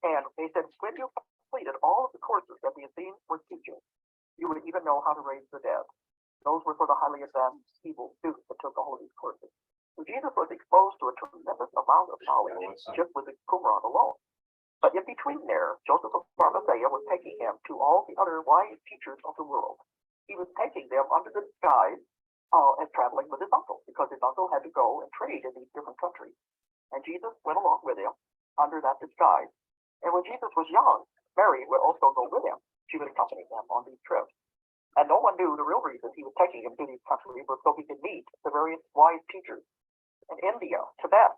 And they said when you completed all of the courses that the Essenes were teaching, you would even know how to raise the dead. Those were for the highly advanced evil students that took all of these courses. So Jesus was exposed to a tremendous amount of knowledge just with the Qumran alone. But in between there, Joseph of Arimathea was taking him to all the other wise teachers of the world. He was taking them under the disguise and traveling with his uncle, because his uncle had to go and trade in these different countries. And Jesus went along with him under that disguise. And when Jesus was young, Mary would also go with him. She would accompany him on these trips. And no one knew the real reason he was taking him to these countries was so he could meet the various wise teachers in India, Tibet,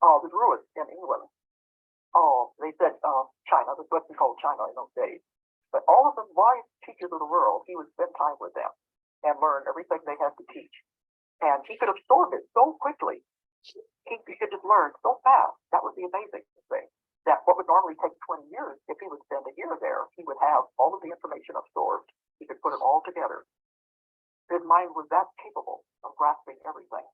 the Druids in England. They said China, that's what we called China in those days. But all of the wise teachers of the world, he would spend time with them and learn everything they had to teach. And he could absorb it so quickly. He could just learn so fast. That was the amazing thing. That what would normally take 20 years, if he would spend a year there, he would have all of the information absorbed. He could put it all together. His mind was that capable of grasping everything.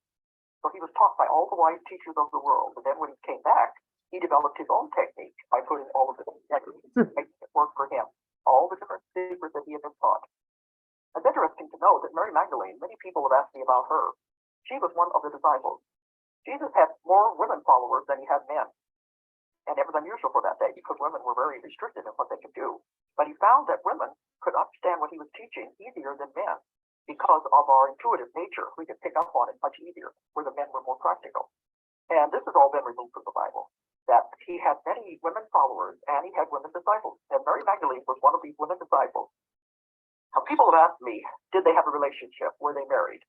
So he was taught by all the wise teachers of the world. And then when he came back, he developed his own technique by putting all of the techniques that worked for him, all the different secrets that he had been taught. It's interesting to know that Mary Magdalene, many people have asked me about her. She was one of the disciples. Jesus had more women followers than he had men. And it was unusual for that day because women were very restricted in what they could do. But he found that women could understand what he was teaching easier than men because of our intuitive nature. We could pick up on it much easier, where the men were more practical. And this has all been removed from the Bible, that he had many women followers and he had women disciples. And Mary Magdalene was one of these women disciples. Now, people have asked me, did they have a relationship? Were they married?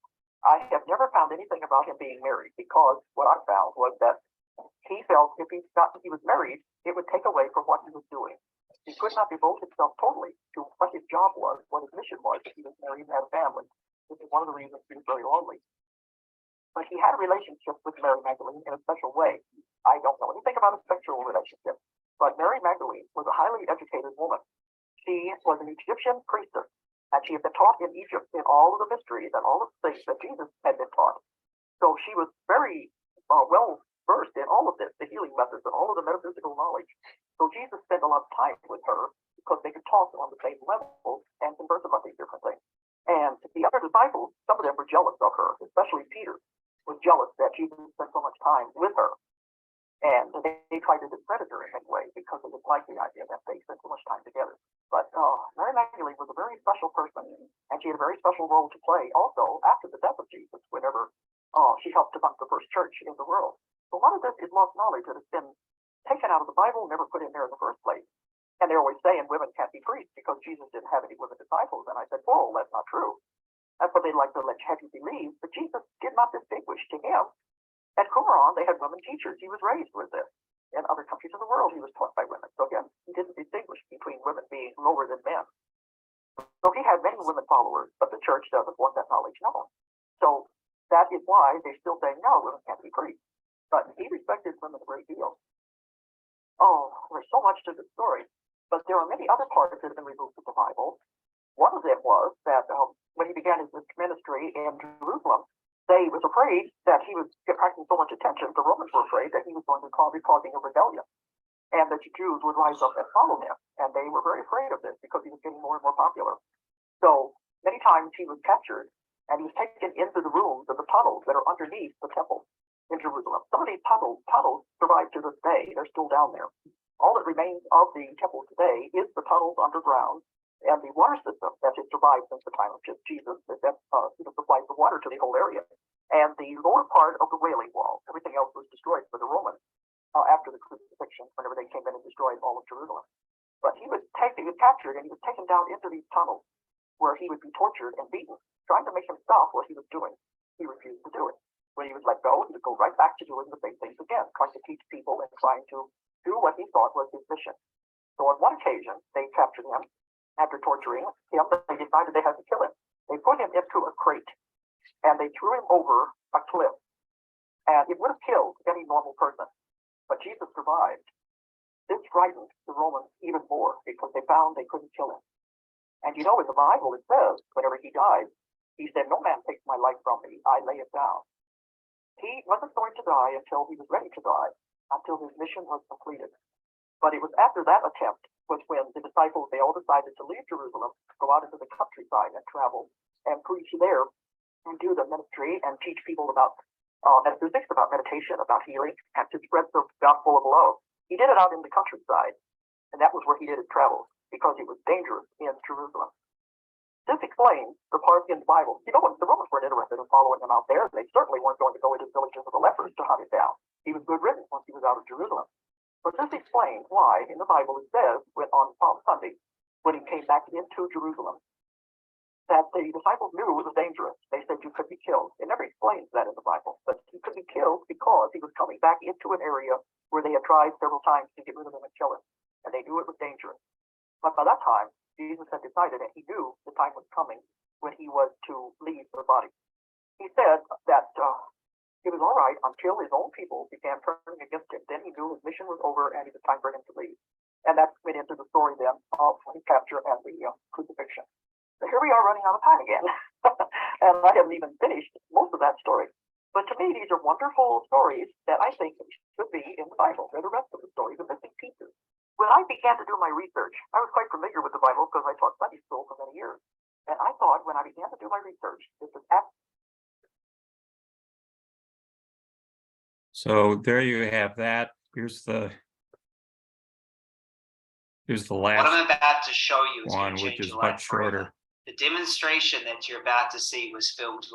I have never found anything about him being married, because what I found was that he felt if he was married, it would take away from what he was doing. He could not devote himself totally to what his job was, what his mission was, if he was married and had a family. This is one of the reasons he was very lonely. But he had a relationship with Mary Magdalene in a special way. I don't know anything about a sexual relationship, but Mary Magdalene was a highly educated woman. She was an Egyptian priestess, and she had been taught in Egypt in all of the mysteries and all of the things that Jesus had been taught. So she was very well versed in all of this, the healing methods and all of the metaphysical knowledge. So Jesus spent a lot of time with her because they could talk on the same level and converse about these different things. And the other disciples, some of them were jealous of her, especially Peter was jealous that Jesus spent so much time with her. And they tried to discredit her in many ways because they didn't like the idea that they spent so much time together. But Mary Magdalene was a very special person, and she had a very special role to play also after the death of Jesus, whenever she helped to found the first church in the world. So a lot of this is lost knowledge that has been taken out of the Bible, never put in there in the first place. And they're always saying women can't be priests because Jesus didn't have any women disciples. And I said, whoa, that's not true. That's what they'd like to have you believe. But Jesus did not distinguish to him. At Qumran, they had women teachers. He was raised with this. In other countries of the world, he was taught by women. So again, he didn't distinguish between women being lower than men. So he had many women followers, but the church doesn't want that knowledge known. So that is why they're still saying, no, women can't be priests. But he respected women a great deal. Oh, there's so much to the story. But there are many other parts that have been removed from the Bible. One of them was that when he began his ministry in Jerusalem, they was afraid that he was attracting so much attention. The Romans were afraid that he was going to be causing a rebellion, and that the Jews would rise up and follow him. And they were very afraid of this because he was getting more and more popular. So many times he was captured, and he was taken into the rooms of the tunnels that are underneath the temple in Jerusalem. Some of these tunnels survive to this day. They're still down there. All that remains of the temple today is the tunnels underground and the water system that has survived since the time of Jesus that supplies the water to the whole area. And the lower part of the Wailing Wall, everything else was destroyed for the Romans after the crucifixion, whenever they came in and destroyed all of Jerusalem. But he was captured and he was taken down into these tunnels where he would be tortured and beaten, trying to make him stop what he was doing. He refused to do it. When he was let go, he would go right back to doing the same things again, trying to teach people and trying to do what he thought was his mission. So on one occasion, they captured him. After torturing him, they decided they had to kill him. They put him into a crate, and they threw him over a cliff. And it would have killed any normal person, but Jesus survived. This frightened the Romans even more because they found they couldn't kill him. And in the Bible it says, whenever he died, he said, "No man takes my life from me, I lay it down." He wasn't going to die until he was ready to die, until his mission was completed. But it was after that attempt was when the disciples, they all decided to leave Jerusalem, go out into the countryside and travel and preach there and do the ministry and teach people about metaphysics, about meditation, about healing, and to spread the gospel of love. He did it out in the countryside, and that was where he did his travels because it was dangerous in Jerusalem. This explains the part in the Bible. The Romans weren't interested in following him out there. They certainly weren't going to go into the villages of the lepers to hunt him down. He was good riddance once he was out of Jerusalem. But this explains why in the Bible it says on Palm Sunday, when he came back into Jerusalem, that the disciples knew it was dangerous. They said you could be killed. It never explains that in the Bible, but he could be killed because he was coming back into an area where they had tried several times to get rid of him and kill him, and they knew it was dangerous. But by that time, Jesus had decided that he knew the time was coming when he was to leave the body. He said that it was all right until his own people began turning against him. Then he knew his mission was over and it was time for him to leave. And that went into the story then of his capture and the crucifixion. So here we are running out of time again. And I haven't even finished most of that story. But to me, these are wonderful stories that I think should be in the Bible. They're the rest of the story, the missing pieces. When I began to do my research, I was quite familiar with the Bible because I taught Sunday school for many years. And I thought when I began to do my research, this was So there you have that. Here's the What I'm last about to show you is one, going to which change is your life much shorter. forever. The demonstration that you're about to see was filmed.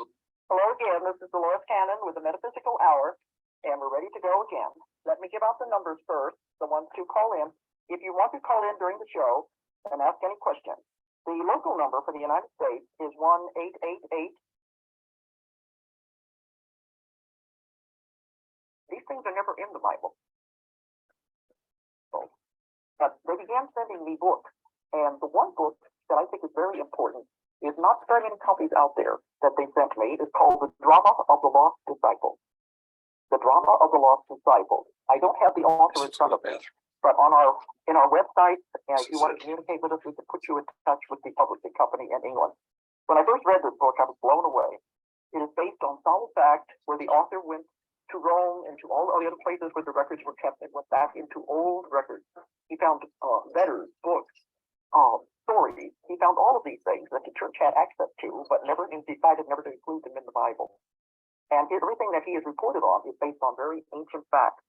Hello again, this is Dolores Cannon with the Metaphysical Hour, and we're ready to go again. Let me give out the numbers first, the ones to call in. If you want to call in during the show and ask any questions, the local number for the United States is 1-888. These things are never in the Bible. But they began sending me books, and the one book that I think is very important is not very many copies out there that they sent me. It's called The Drama of the Lost Disciple. The Drama of the Lost Disciple. I don't have the author in front of me, but in our website, if you want to communicate with us, we can put you in touch with the publishing company in England. When I first read this book, I was blown away. It is based on solid fact where the author went to Rome and to all the other places where the records were kept and went back into old records. He found letters, books, stories. He found all of these things that the church had access to, but decided never to include them in the Bible. And everything that he has reported on is based on very ancient facts.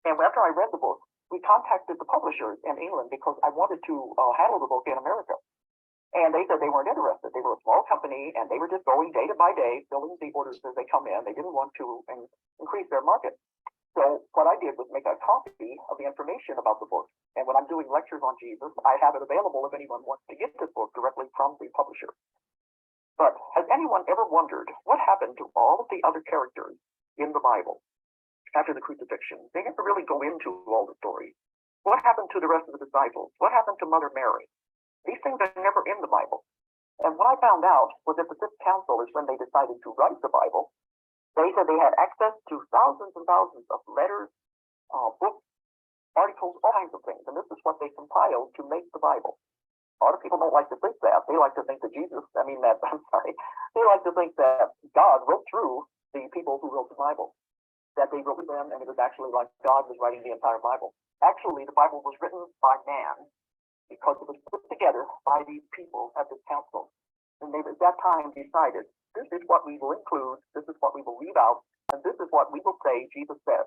And after I read the book, we contacted the publishers in England because I wanted to handle the book in America. And they said they weren't interested. They were a small company and they were just going day by day, filling the orders as they come in. They didn't want to increase their market. So what I did was make a copy of the information about the book. And when I'm doing lectures on Jesus, I have it available if anyone wants to get this book directly from the publisher. But has anyone ever wondered what happened to all of the other characters in the Bible after the crucifixion? They never really go into all the stories. What happened to the rest of the disciples? What happened to Mother Mary? These things are never in the Bible. And what I found out was that the Fifth Council is when they decided to write the Bible. They said they had access to thousands and thousands of letters, books, articles, all kinds of things. And this is what they compiled to make the Bible. A lot of people don't like to think that. They like to think that they like to think that God wrote through the people who wrote the Bible, that they wrote them and it was actually like God was writing the entire Bible. Actually, the Bible was written by man because it was put together by these people at this council. And they at that time decided, this is what we will include, this is what we will leave out, and this is what we will say Jesus said.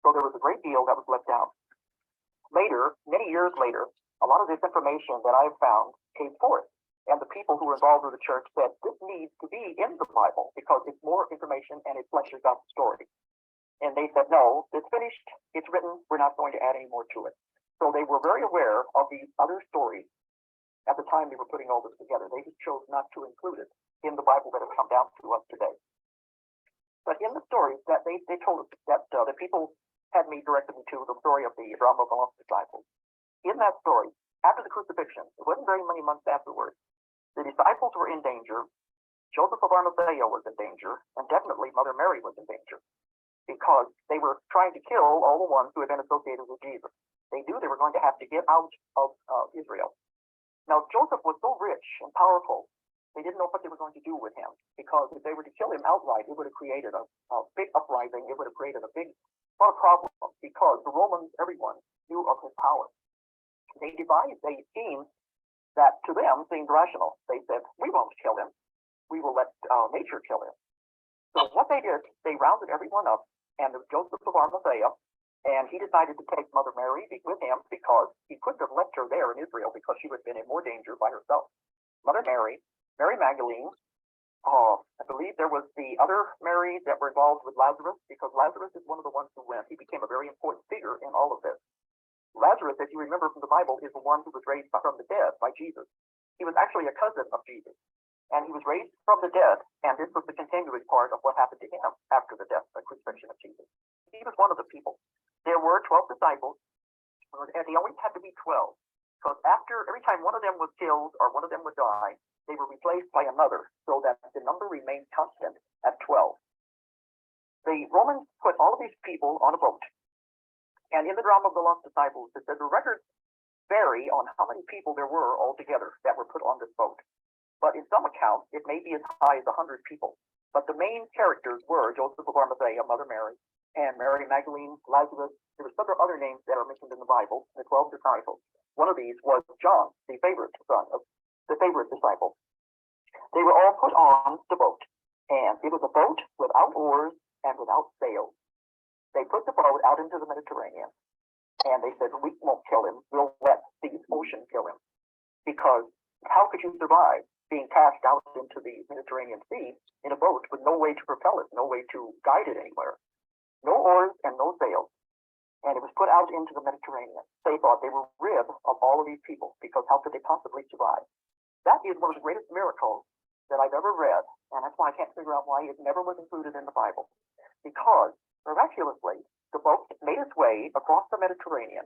So there was a great deal that was left out. Later, many years later, a lot of this information that I've found came forth. And the people who were involved with the church said, this needs to be in the Bible because it's more information and it fleshes out the story. And they said, no, it's finished, it's written, we're not going to add any more to it. So they were very aware of these other stories at the time they were putting all this together. They just chose not to include it in the Bible that has come down to us today. But in the stories that they told us that the people had me directed me to, the story of the drama of the lost disciples. In that story, after the crucifixion, it wasn't very many months afterwards, the disciples were in danger, Joseph of Arimathea was in danger, and definitely Mother Mary was in danger, because they were trying to kill all the ones who had been associated with Jesus. They knew they were going to have to get out of Israel. Now, Joseph was so rich and powerful, they didn't know what they were going to do with him, because if they were to kill him outright, it would have created a big uprising. It would have created a lot of problems, because the Romans, everyone, knew of his power. They devised a scheme that to them seemed rational. They said, we won't kill him. We will let nature kill him. So what they did, they rounded everyone up, and there was Joseph of Arimathea, and he decided to take Mother Mary with him because he couldn't have left her there in Israel because she would have been in more danger by herself. Mother Mary, Mary Magdalene, I believe there was the other Marys that were involved with Lazarus, because Lazarus is one of the ones who went. He became a very important figure in all of this. Lazarus, if you remember from the Bible, is the one who was raised from the dead by Jesus. He was actually a cousin of Jesus, and he was raised from the dead, and this was the continuing part of what happened to him after the death and crucifixion of Jesus. He was one of the people. There were 12 disciples, and they always had to be 12, because every time one of them was killed or one of them would die, they were replaced by another, so that the number remained constant at 12. The Romans put all of these people on a boat. And in the drama of the lost disciples, it said the records vary on how many people there were altogether that were put on this boat. But in some accounts, it may be as high as 100 people. But the main characters were Joseph of Arimathea, Mother Mary, and Mary Magdalene, Lazarus. There were several other names that are mentioned in the Bible, the 12 disciples. One of these was John, the favorite disciple. They were all put on the boat, and it was a boat without oars and without sails. They put the boat out into the Mediterranean, and they said, we won't kill him. We'll let the ocean kill him. Because how could you survive being cast out into the Mediterranean Sea in a boat with no way to propel it, no way to guide it anywhere? No oars and no sails. And it was put out into the Mediterranean. They thought they were rid of all of these people, because how could they possibly survive? That is one of the greatest miracles that I've ever read, and that's why I can't figure out why it never was included in the Bible. Because miraculously, the boat made its way across the Mediterranean,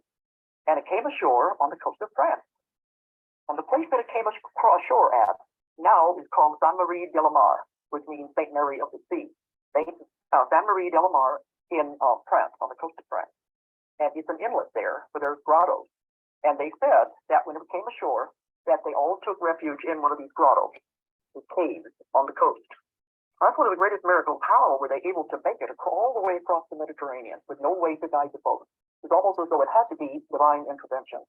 and it came ashore on the coast of France. And the place that it came ashore at now is called Sainte Marie de la Mar, which means Saint Mary of the Sea. Sainte Marie de la Mar in France, on the coast of France. And it's an inlet there where there's grottos. And they said that when it came ashore, that they all took refuge in one of these grottos, the caves on the coast. That's one of the greatest miracles. How were they able to make it all the way across the Mediterranean with no way to guide the boat? It's almost as though it had to be divine intervention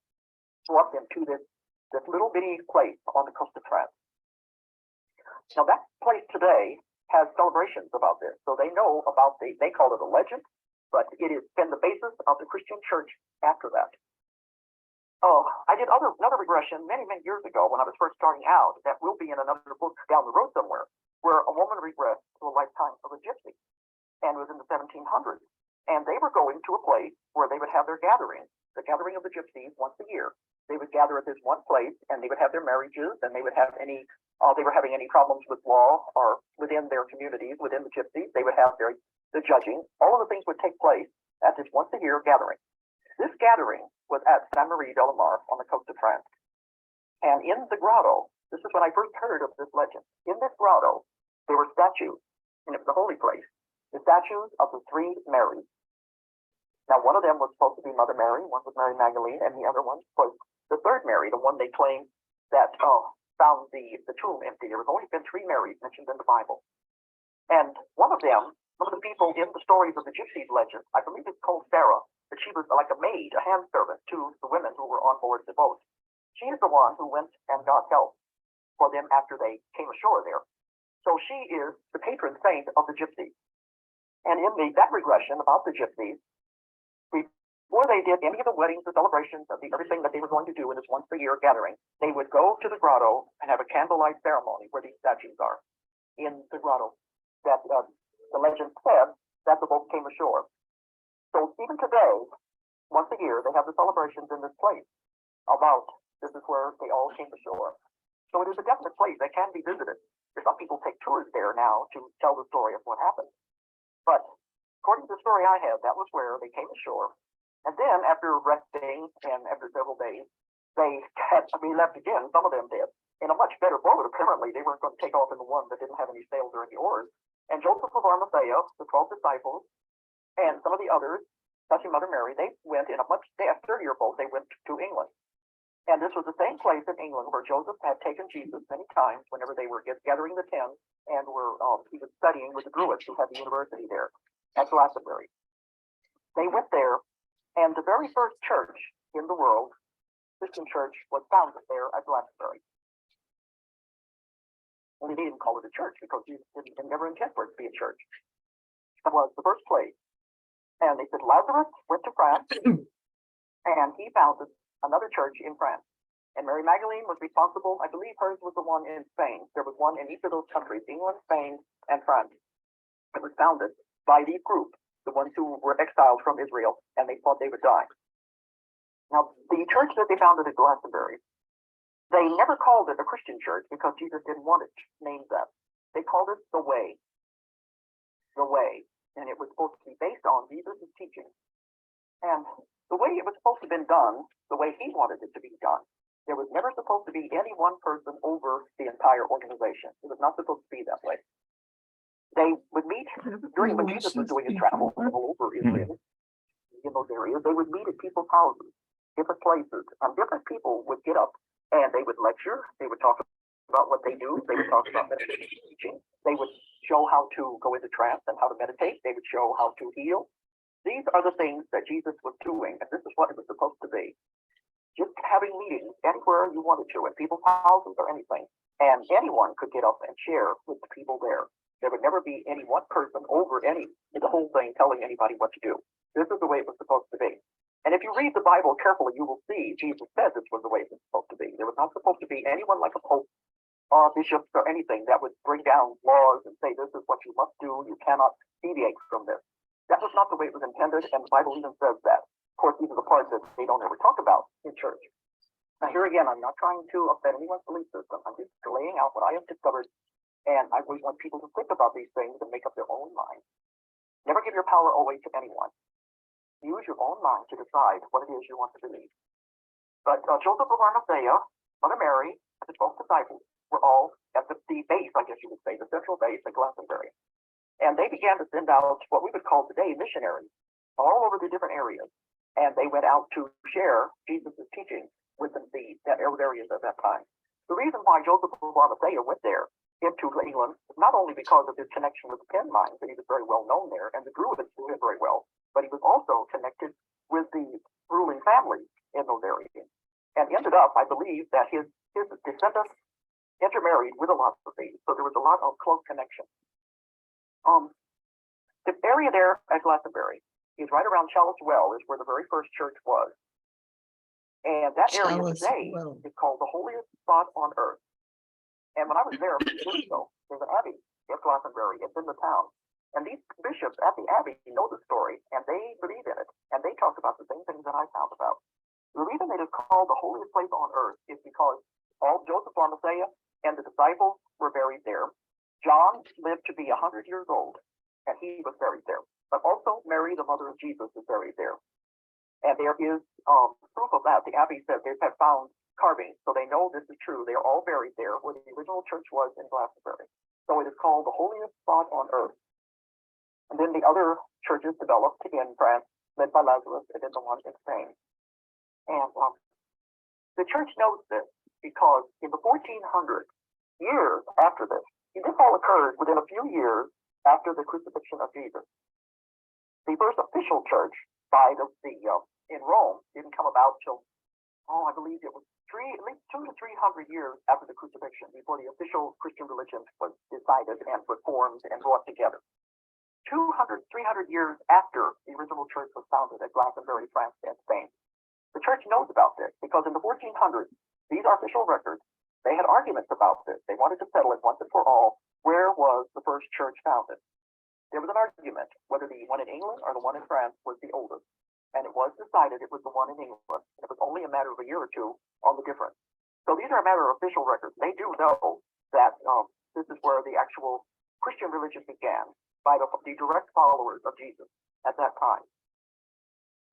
to up them to this little bitty place on the coast of France. Now that place today has celebrations about this. So they know about they call it a legend, but it has been the basis of the Christian church after that. Oh, I did another regression many, many years ago when I was first starting out. That will be in another book down the road somewhere, where a woman regressed to a lifetime of a gypsy and was in the 1700s. And they were going to a place where they would have their gathering, the gathering of the gypsies once a year. They would gather at this one place and they would have their marriages, and they would have they were having any problems with law or within their communities, within the gypsies. They would have the judging. All of the things would take place at this once a year gathering. This gathering was at Saint Marie de la Mar on the coast of France. And in the grotto, this is when I first heard of this legend. In this grotto, there were statues, and it was a holy place. The statues of the three Marys. Now, one of them was supposed to be Mother Mary, one was Mary Magdalene, and the other one was the third Mary, the one they claimed that found the tomb empty. There was only been three Marys mentioned in the Bible. And one of the people in the stories of the Gypsies legend, I believe it's called Sarah, that she was like a maid, a hand servant to the women who were on board the boat. She is the one who went and got help for them after they came ashore there. So she is the patron saint of the Gypsies. And in that regression about the Gypsies, before they did any of the weddings, the celebrations, of everything that they were going to do in this once a year gathering, they would go to the grotto and have a candlelight ceremony where these statues are in the grotto. That the legend said that the boat came ashore. So even today, once a year, they have the celebrations in this place about this is where they all came ashore. So it is a definite place that can be visited. Some people take tours there now to tell the story of what happened. But according to the story I had, that was where they came ashore. And then after resting and after several days, they had to be left again. Some of them did in a much better boat. Apparently, they weren't going to take off in the one that didn't have any sails or any oars. And Joseph of Arimathea, the 12 disciples, and some of the others, such as Mother Mary, they went in a much sturdier boat. They went to England. And this was the same place in England where Joseph had taken Jesus many times whenever they were gathering the tents and he was studying with the Druids who had the university there at Glastonbury. They went there, and the very first church in the world, Christian church, was founded there at Glastonbury. Only they didn't call it a church because Jesus didn't never intend for it to be a church. It was the first place. And they said Lazarus went to France and he founded another church in France. And Mary Magdalene was responsible. I believe hers was the one in Spain. There was one in each of those countries, England, Spain, and France. It was founded by these groups, the ones who were exiled from Israel, and they thought they would die. Now, the church that they founded at Glastonbury, they never called it a Christian church because Jesus didn't want it named that. They called it the Way. The Way. And it was supposed to be based on Jesus' teaching. And the way it was supposed to have been done, the way he wanted it to be done, there was never supposed to be any one person over the entire organization. It was not supposed to be that way. They would meet during when Jesus was doing his travel all over Israel, in those areas. They would meet at people's houses, different places, and different people would get up and they would lecture. They would talk about what they do. They would talk about meditation teaching. They would show how to go into trance and how to meditate. They would show how to heal. These are the things that Jesus was doing, and this is what it was supposed to be. Just having meetings anywhere you wanted to, in people's houses or anything, and anyone could get up and share with the people there. There would never be any one person over the whole thing telling anybody what to do. This is the way it was supposed to be. And if you read the Bible carefully, you will see Jesus said this was the way it was supposed to be. There was not supposed to be anyone like a pope or bishops or anything that would bring down laws and say this is what you must do. You cannot deviate from this. That was not the way it was intended, and the Bible even says that. Of course, these are the parts that they don't ever talk about in church. Now, here again, I'm not trying to offend anyone's belief system. I'm just laying out what I have discovered, and I always want people to think about these things and make up their own mind. Never give your power away to anyone. Use your own mind to decide what it is you want to believe. But Joseph of Arimathea, Mother Mary, and the 12 disciples were all at the base, I guess you would say, the central base at Glastonbury. And they began to send out what we would call today missionaries all over the different areas. And they went out to share Jesus' teaching with the areas at that time. The reason why Joseph of Arimathea went there into England, not only because of his connection with the pen mines, that he was very well known there, and the Druids knew him very well, but he was also connected with the ruling families in those areas. And ended up, I believe, that his descendants intermarried with a lot of these, so there was a lot of close connection. The area there at Glastonbury is right around Chalice Well, is where the very first church was. And that area Chalice today Well. is called the holiest spot on earth. And when I was there a few years ago, there's an abbey at Glastonbury. It's in the town. And these bishops at the abbey know the story, and they believe in it. And they talk about the same things that I found about. The reason it is called the holiest place on earth is because all Joseph Arimathea and the disciples were buried there. John lived to be 100 years old, and he was buried there. But also Mary, the mother of Jesus, is buried there. And there is proof of that. The abbey said they have found carvings, so they know this is true. They are all buried there where the original church was in Glastonbury. So it is called the holiest spot on earth. And then the other churches developed in France, led by Lazarus, and then the one in Spain. And the church knows this because in the 1400s, years after this, this all occurred within a few years after the crucifixion of Jesus. The first official church side of in Rome didn't come about till, I believe it was at least 200 to 300 years after the crucifixion before the official Christian religion was decided and was formed and brought together. 200, 300 years after the original church was founded at Glastonbury, France, and Spain. The church knows about this because in the 1400s, these are official records. They had arguments about this. They wanted to settle it once and for all. Where was the first church founded? There was an argument whether the one in England or the one in France was the oldest. And it was decided it was the one in England. It was only a matter of a year or two on the difference. So these are a matter of official records. They do know that this is where the actual Christian religion began by the direct followers of Jesus at that time.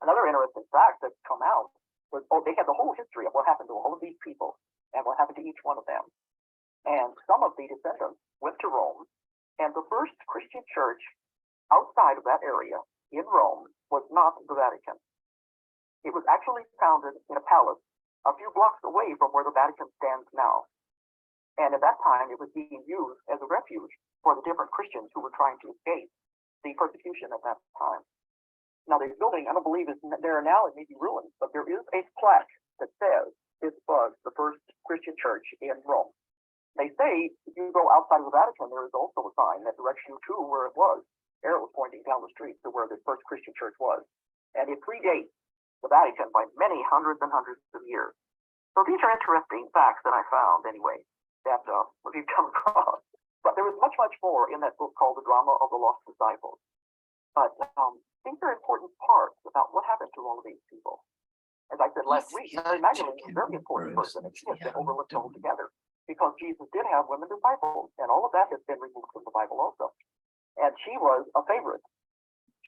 Another interesting fact that's come out was they had the whole history of what happened to all of these people and what happened to each one of them. And some of the descendants went to Rome, and the first Christian church outside of that area in Rome was not the Vatican. It was actually founded in a palace a few blocks away from where the Vatican stands now. And at that time, it was being used as a refuge for the different Christians who were trying to escape the persecution at that time. Now, this building, I don't believe it's there now, it may be ruined, but there is a plaque that says this was the first Christian church in Rome. They say if you go outside of the Vatican, there is also a sign that directs you to where it was. Arrow was pointing down the street to where the first Christian church was. And it predates the Vatican by many hundreds and hundreds of years. So these are interesting facts that I found anyway, that we've come across. But there was much, much more in that book called The Drama of the Lost Disciples. But these are important parts about what happened to all of these people. As I said last week, Mary Magdalene was a very important person, and she has been overlooked altogether because Jesus did have women disciples, and all of that has been removed from the Bible also. And she was a favorite.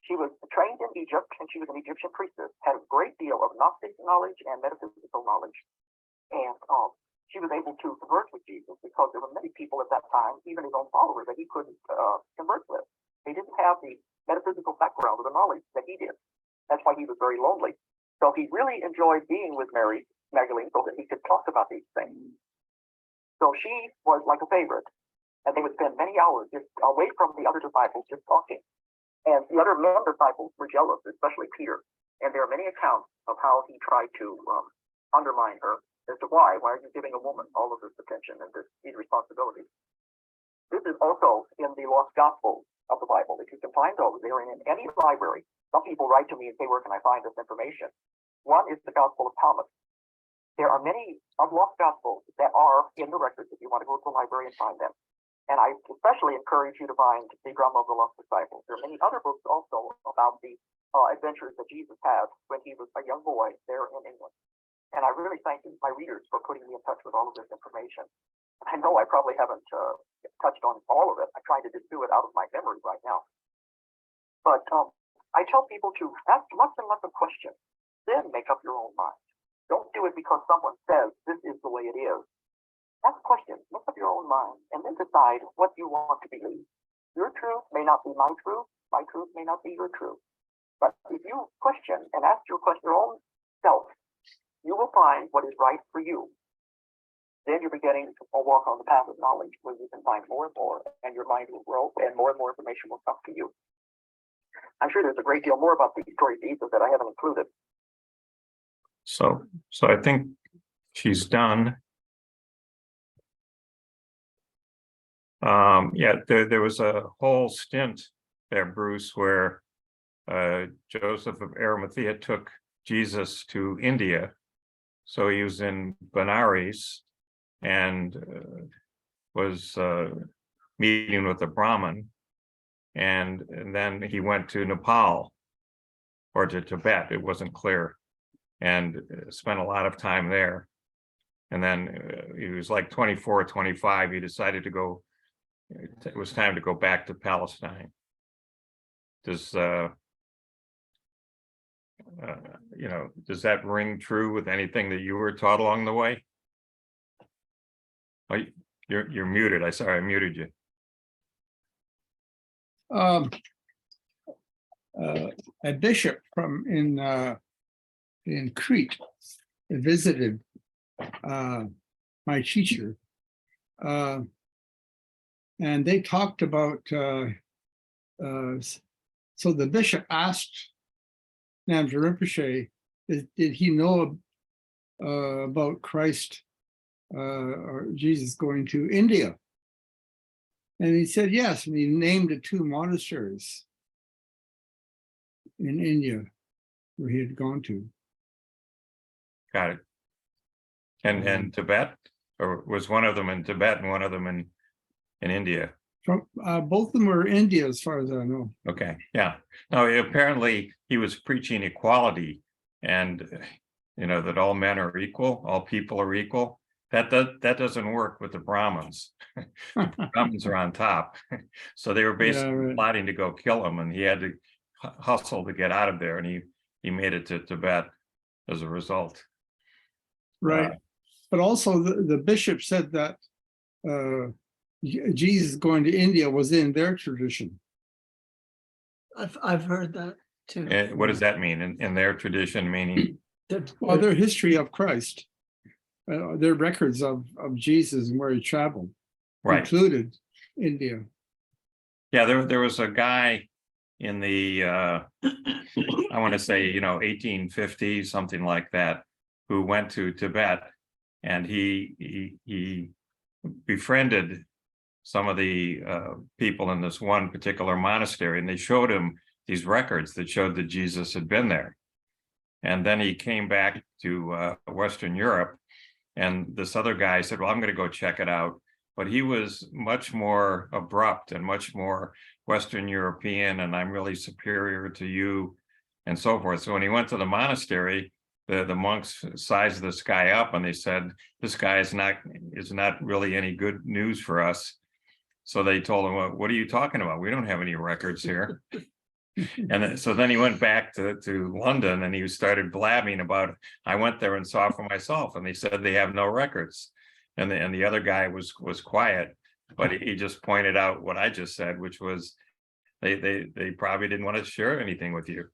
She was trained in Egypt, and she was an Egyptian priestess, had a great deal of Gnostic knowledge and metaphysical knowledge. And she was able to converse with Jesus because there were many people at that time, even his own followers, that he couldn't converse with. They didn't have the metaphysical background or the knowledge that he did. That's why he was very lonely. So he really enjoyed being with Mary Magdalene so that he could talk about these things. So she was like a favorite. And they would spend many hours just away from the other disciples, just talking. And the other disciples were jealous, especially Peter. And there are many accounts of how he tried to undermine her as to why are you giving a woman all of this attention and these responsibilities? This is also in the Lost Gospels of the Bible. If you can find those, they are in any library. Some people write to me and say, where can I find this information? One is the Gospel of Thomas. There are many lost Gospels that are in the records if you want to go to the library and find them. And I especially encourage you to find The Drama of the Lost Disciples. There are many other books also about the adventures that Jesus had when he was a young boy there in England. And I really thank my readers for putting me in touch with all of this information. I know I probably haven't touched on all of it. I try to just do it out of my memory right now. But I tell people to ask lots and lots of questions, then make up your own mind. Don't do it because someone says this is the way it is. Ask questions, make up your own mind, and then decide what you want to believe. Your truth may not be my truth may not be your truth. But if you question and ask your own self, you will find what is right for you. then you're beginning to walk on the path of knowledge where you can find more and more, and your mind will grow, and more information will come to you. I'm sure there's a great deal more about the story of Jesus that I haven't included. So I think she's done. Yeah, there was a whole stint there, Bruce, where Joseph of Arimathea took Jesus to India. So he was in Benares and was meeting with a Brahmin, and then he went to Nepal or to Tibet, it wasn't clear, and spent a lot of time there. And then he was like 24, 25, he decided to go, it was time to go back to Palestine. Does you know, does that ring true with anything that you were taught along the way? Oh, you're muted. I muted you. A bishop from in Crete visited my teacher, and they talked about. So the bishop asked Namja Rinpoche, did he know about Christ or Jesus going to India? And he said yes, and he named the 2 monasteries in India where he had gone to. Got it. And Tibet, or was one of them in Tibet and one of them in India? From both of them were India, as far as I know. Okay, yeah. No, apparently he was preaching equality, and you know that all men are equal, all people are equal. That doesn't work with the Brahmins. The Brahmins are on top, so they were basically plotting to go kill him, and he had to hustle to get out of there, and he made it to Tibet as a result. Right, but also the bishop said that Jesus going to India was in their tradition. I've heard that too. What does that mean in their tradition? Meaning, Well, their history of Christ, their records of Jesus and where he traveled, right, included India. Yeah, there was a guy in the I want to say 1850s, something like that, who went to Tibet, and he befriended some of the people in this one particular monastery, and they showed him these records that showed that Jesus had been there. And then he came back to Western Europe, and this other guy said, well, I'm going to go check it out. But he was much more abrupt and much more Western European, and I'm really superior to you, and so forth. So when he went to the monastery, the monks sized this guy up, and they said, this guy is not really any good news for us. So they told him, well, what are you talking about? We don't have any records here. And so then he went back to London, and he started blabbing about, I went there and saw for myself, and they said they have no records. And the other guy was quiet, but he just pointed out what I just said, which was they probably didn't want to share anything with you,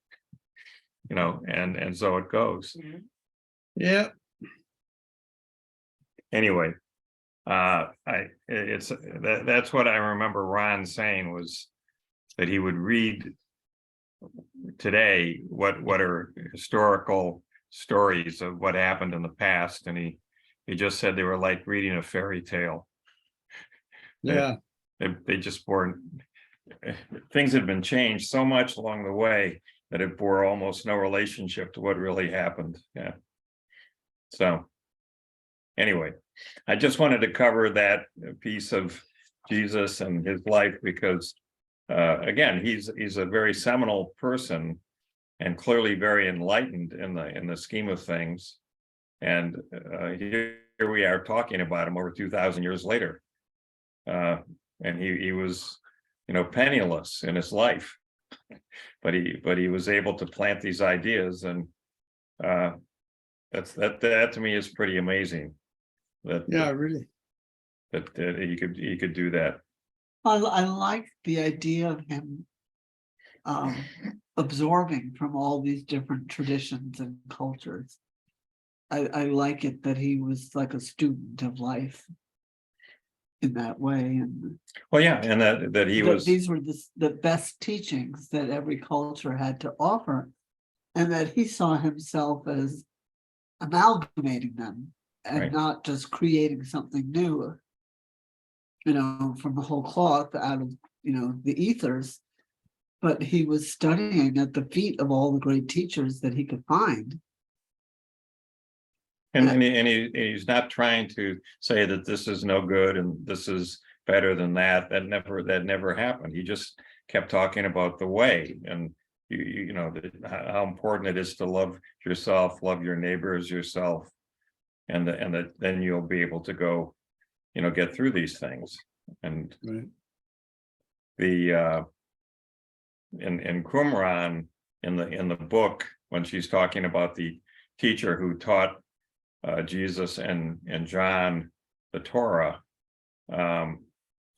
and so it goes. Yeah. Anyway, that's what I remember Ron saying, was that he would read today what are historical stories of what happened in the past, and he just said they were like reading a fairy tale. Yeah, they just bore, things had been changed so much along the way that it bore almost no relationship to what really happened. Yeah. So anyway, I just wanted to cover that piece of Jesus and his life, because again, he's a very seminal person and clearly very enlightened in the scheme of things. And here we are talking about him over 2,000 years later. And he was, penniless in his life, but he was able to plant these ideas, and that to me is pretty amazing. Really. That he could do that. I like the idea of him absorbing from all these different traditions and cultures. I like it that he was like a student of life in that way, and Well, yeah, and that he that was, these were the best teachings that every culture had to offer, and that he saw himself as amalgamating them and Right. not just creating something new, from the whole cloth out of, the ethers, but he was studying at the feet of all the great teachers that he could find. and he's not trying to say that this is no good and this is better than that. That never happened. He just kept talking about the way, and how important it is to love yourself, love your neighbor as yourself, and that then you'll be able to go, get through these things. And Right. the in Qumran, in the book, when she's talking about the teacher who taught Jesus and John the Torah,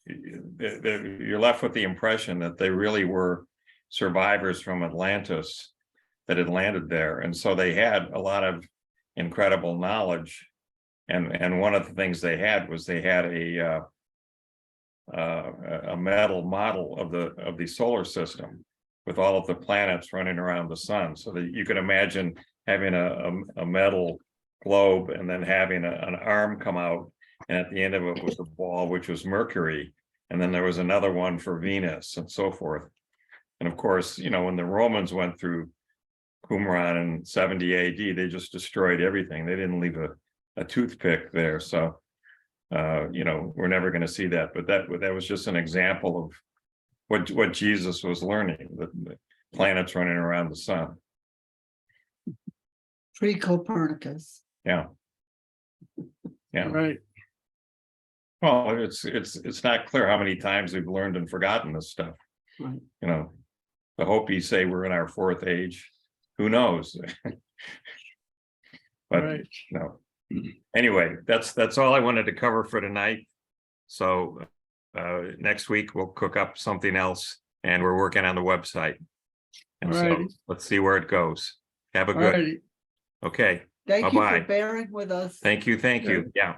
you're left with the impression that they really were survivors from Atlantis that had landed there, and so they had a lot of incredible knowledge. And one of the things they had was they had a metal model of the solar system with all of the planets running around the sun, so that you could imagine having a metal globe and then having an arm come out, and at the end of it was a ball, which was Mercury, and then there was another one for Venus, and so forth. And of course, when the Romans went through Qumran in 70 AD, they just destroyed everything. They didn't leave a toothpick there. So we're never going to see that. But that was just an example of what Jesus was learning, the planets running around the sun. Pre-Copernicus. Yeah. Right. Well, it's not clear how many times we've learned and forgotten this stuff. Right. The Hopis say we're in our fourth age. Who knows? But Right. no. Anyway, that's all I wanted to cover for tonight. So next week we'll cook up something else, and we're working on the website. And so Alrighty. let's see where it goes. Have a good. Alrighty. Okay. Thank you Bye-bye. for bearing with us. Thank you. Yeah.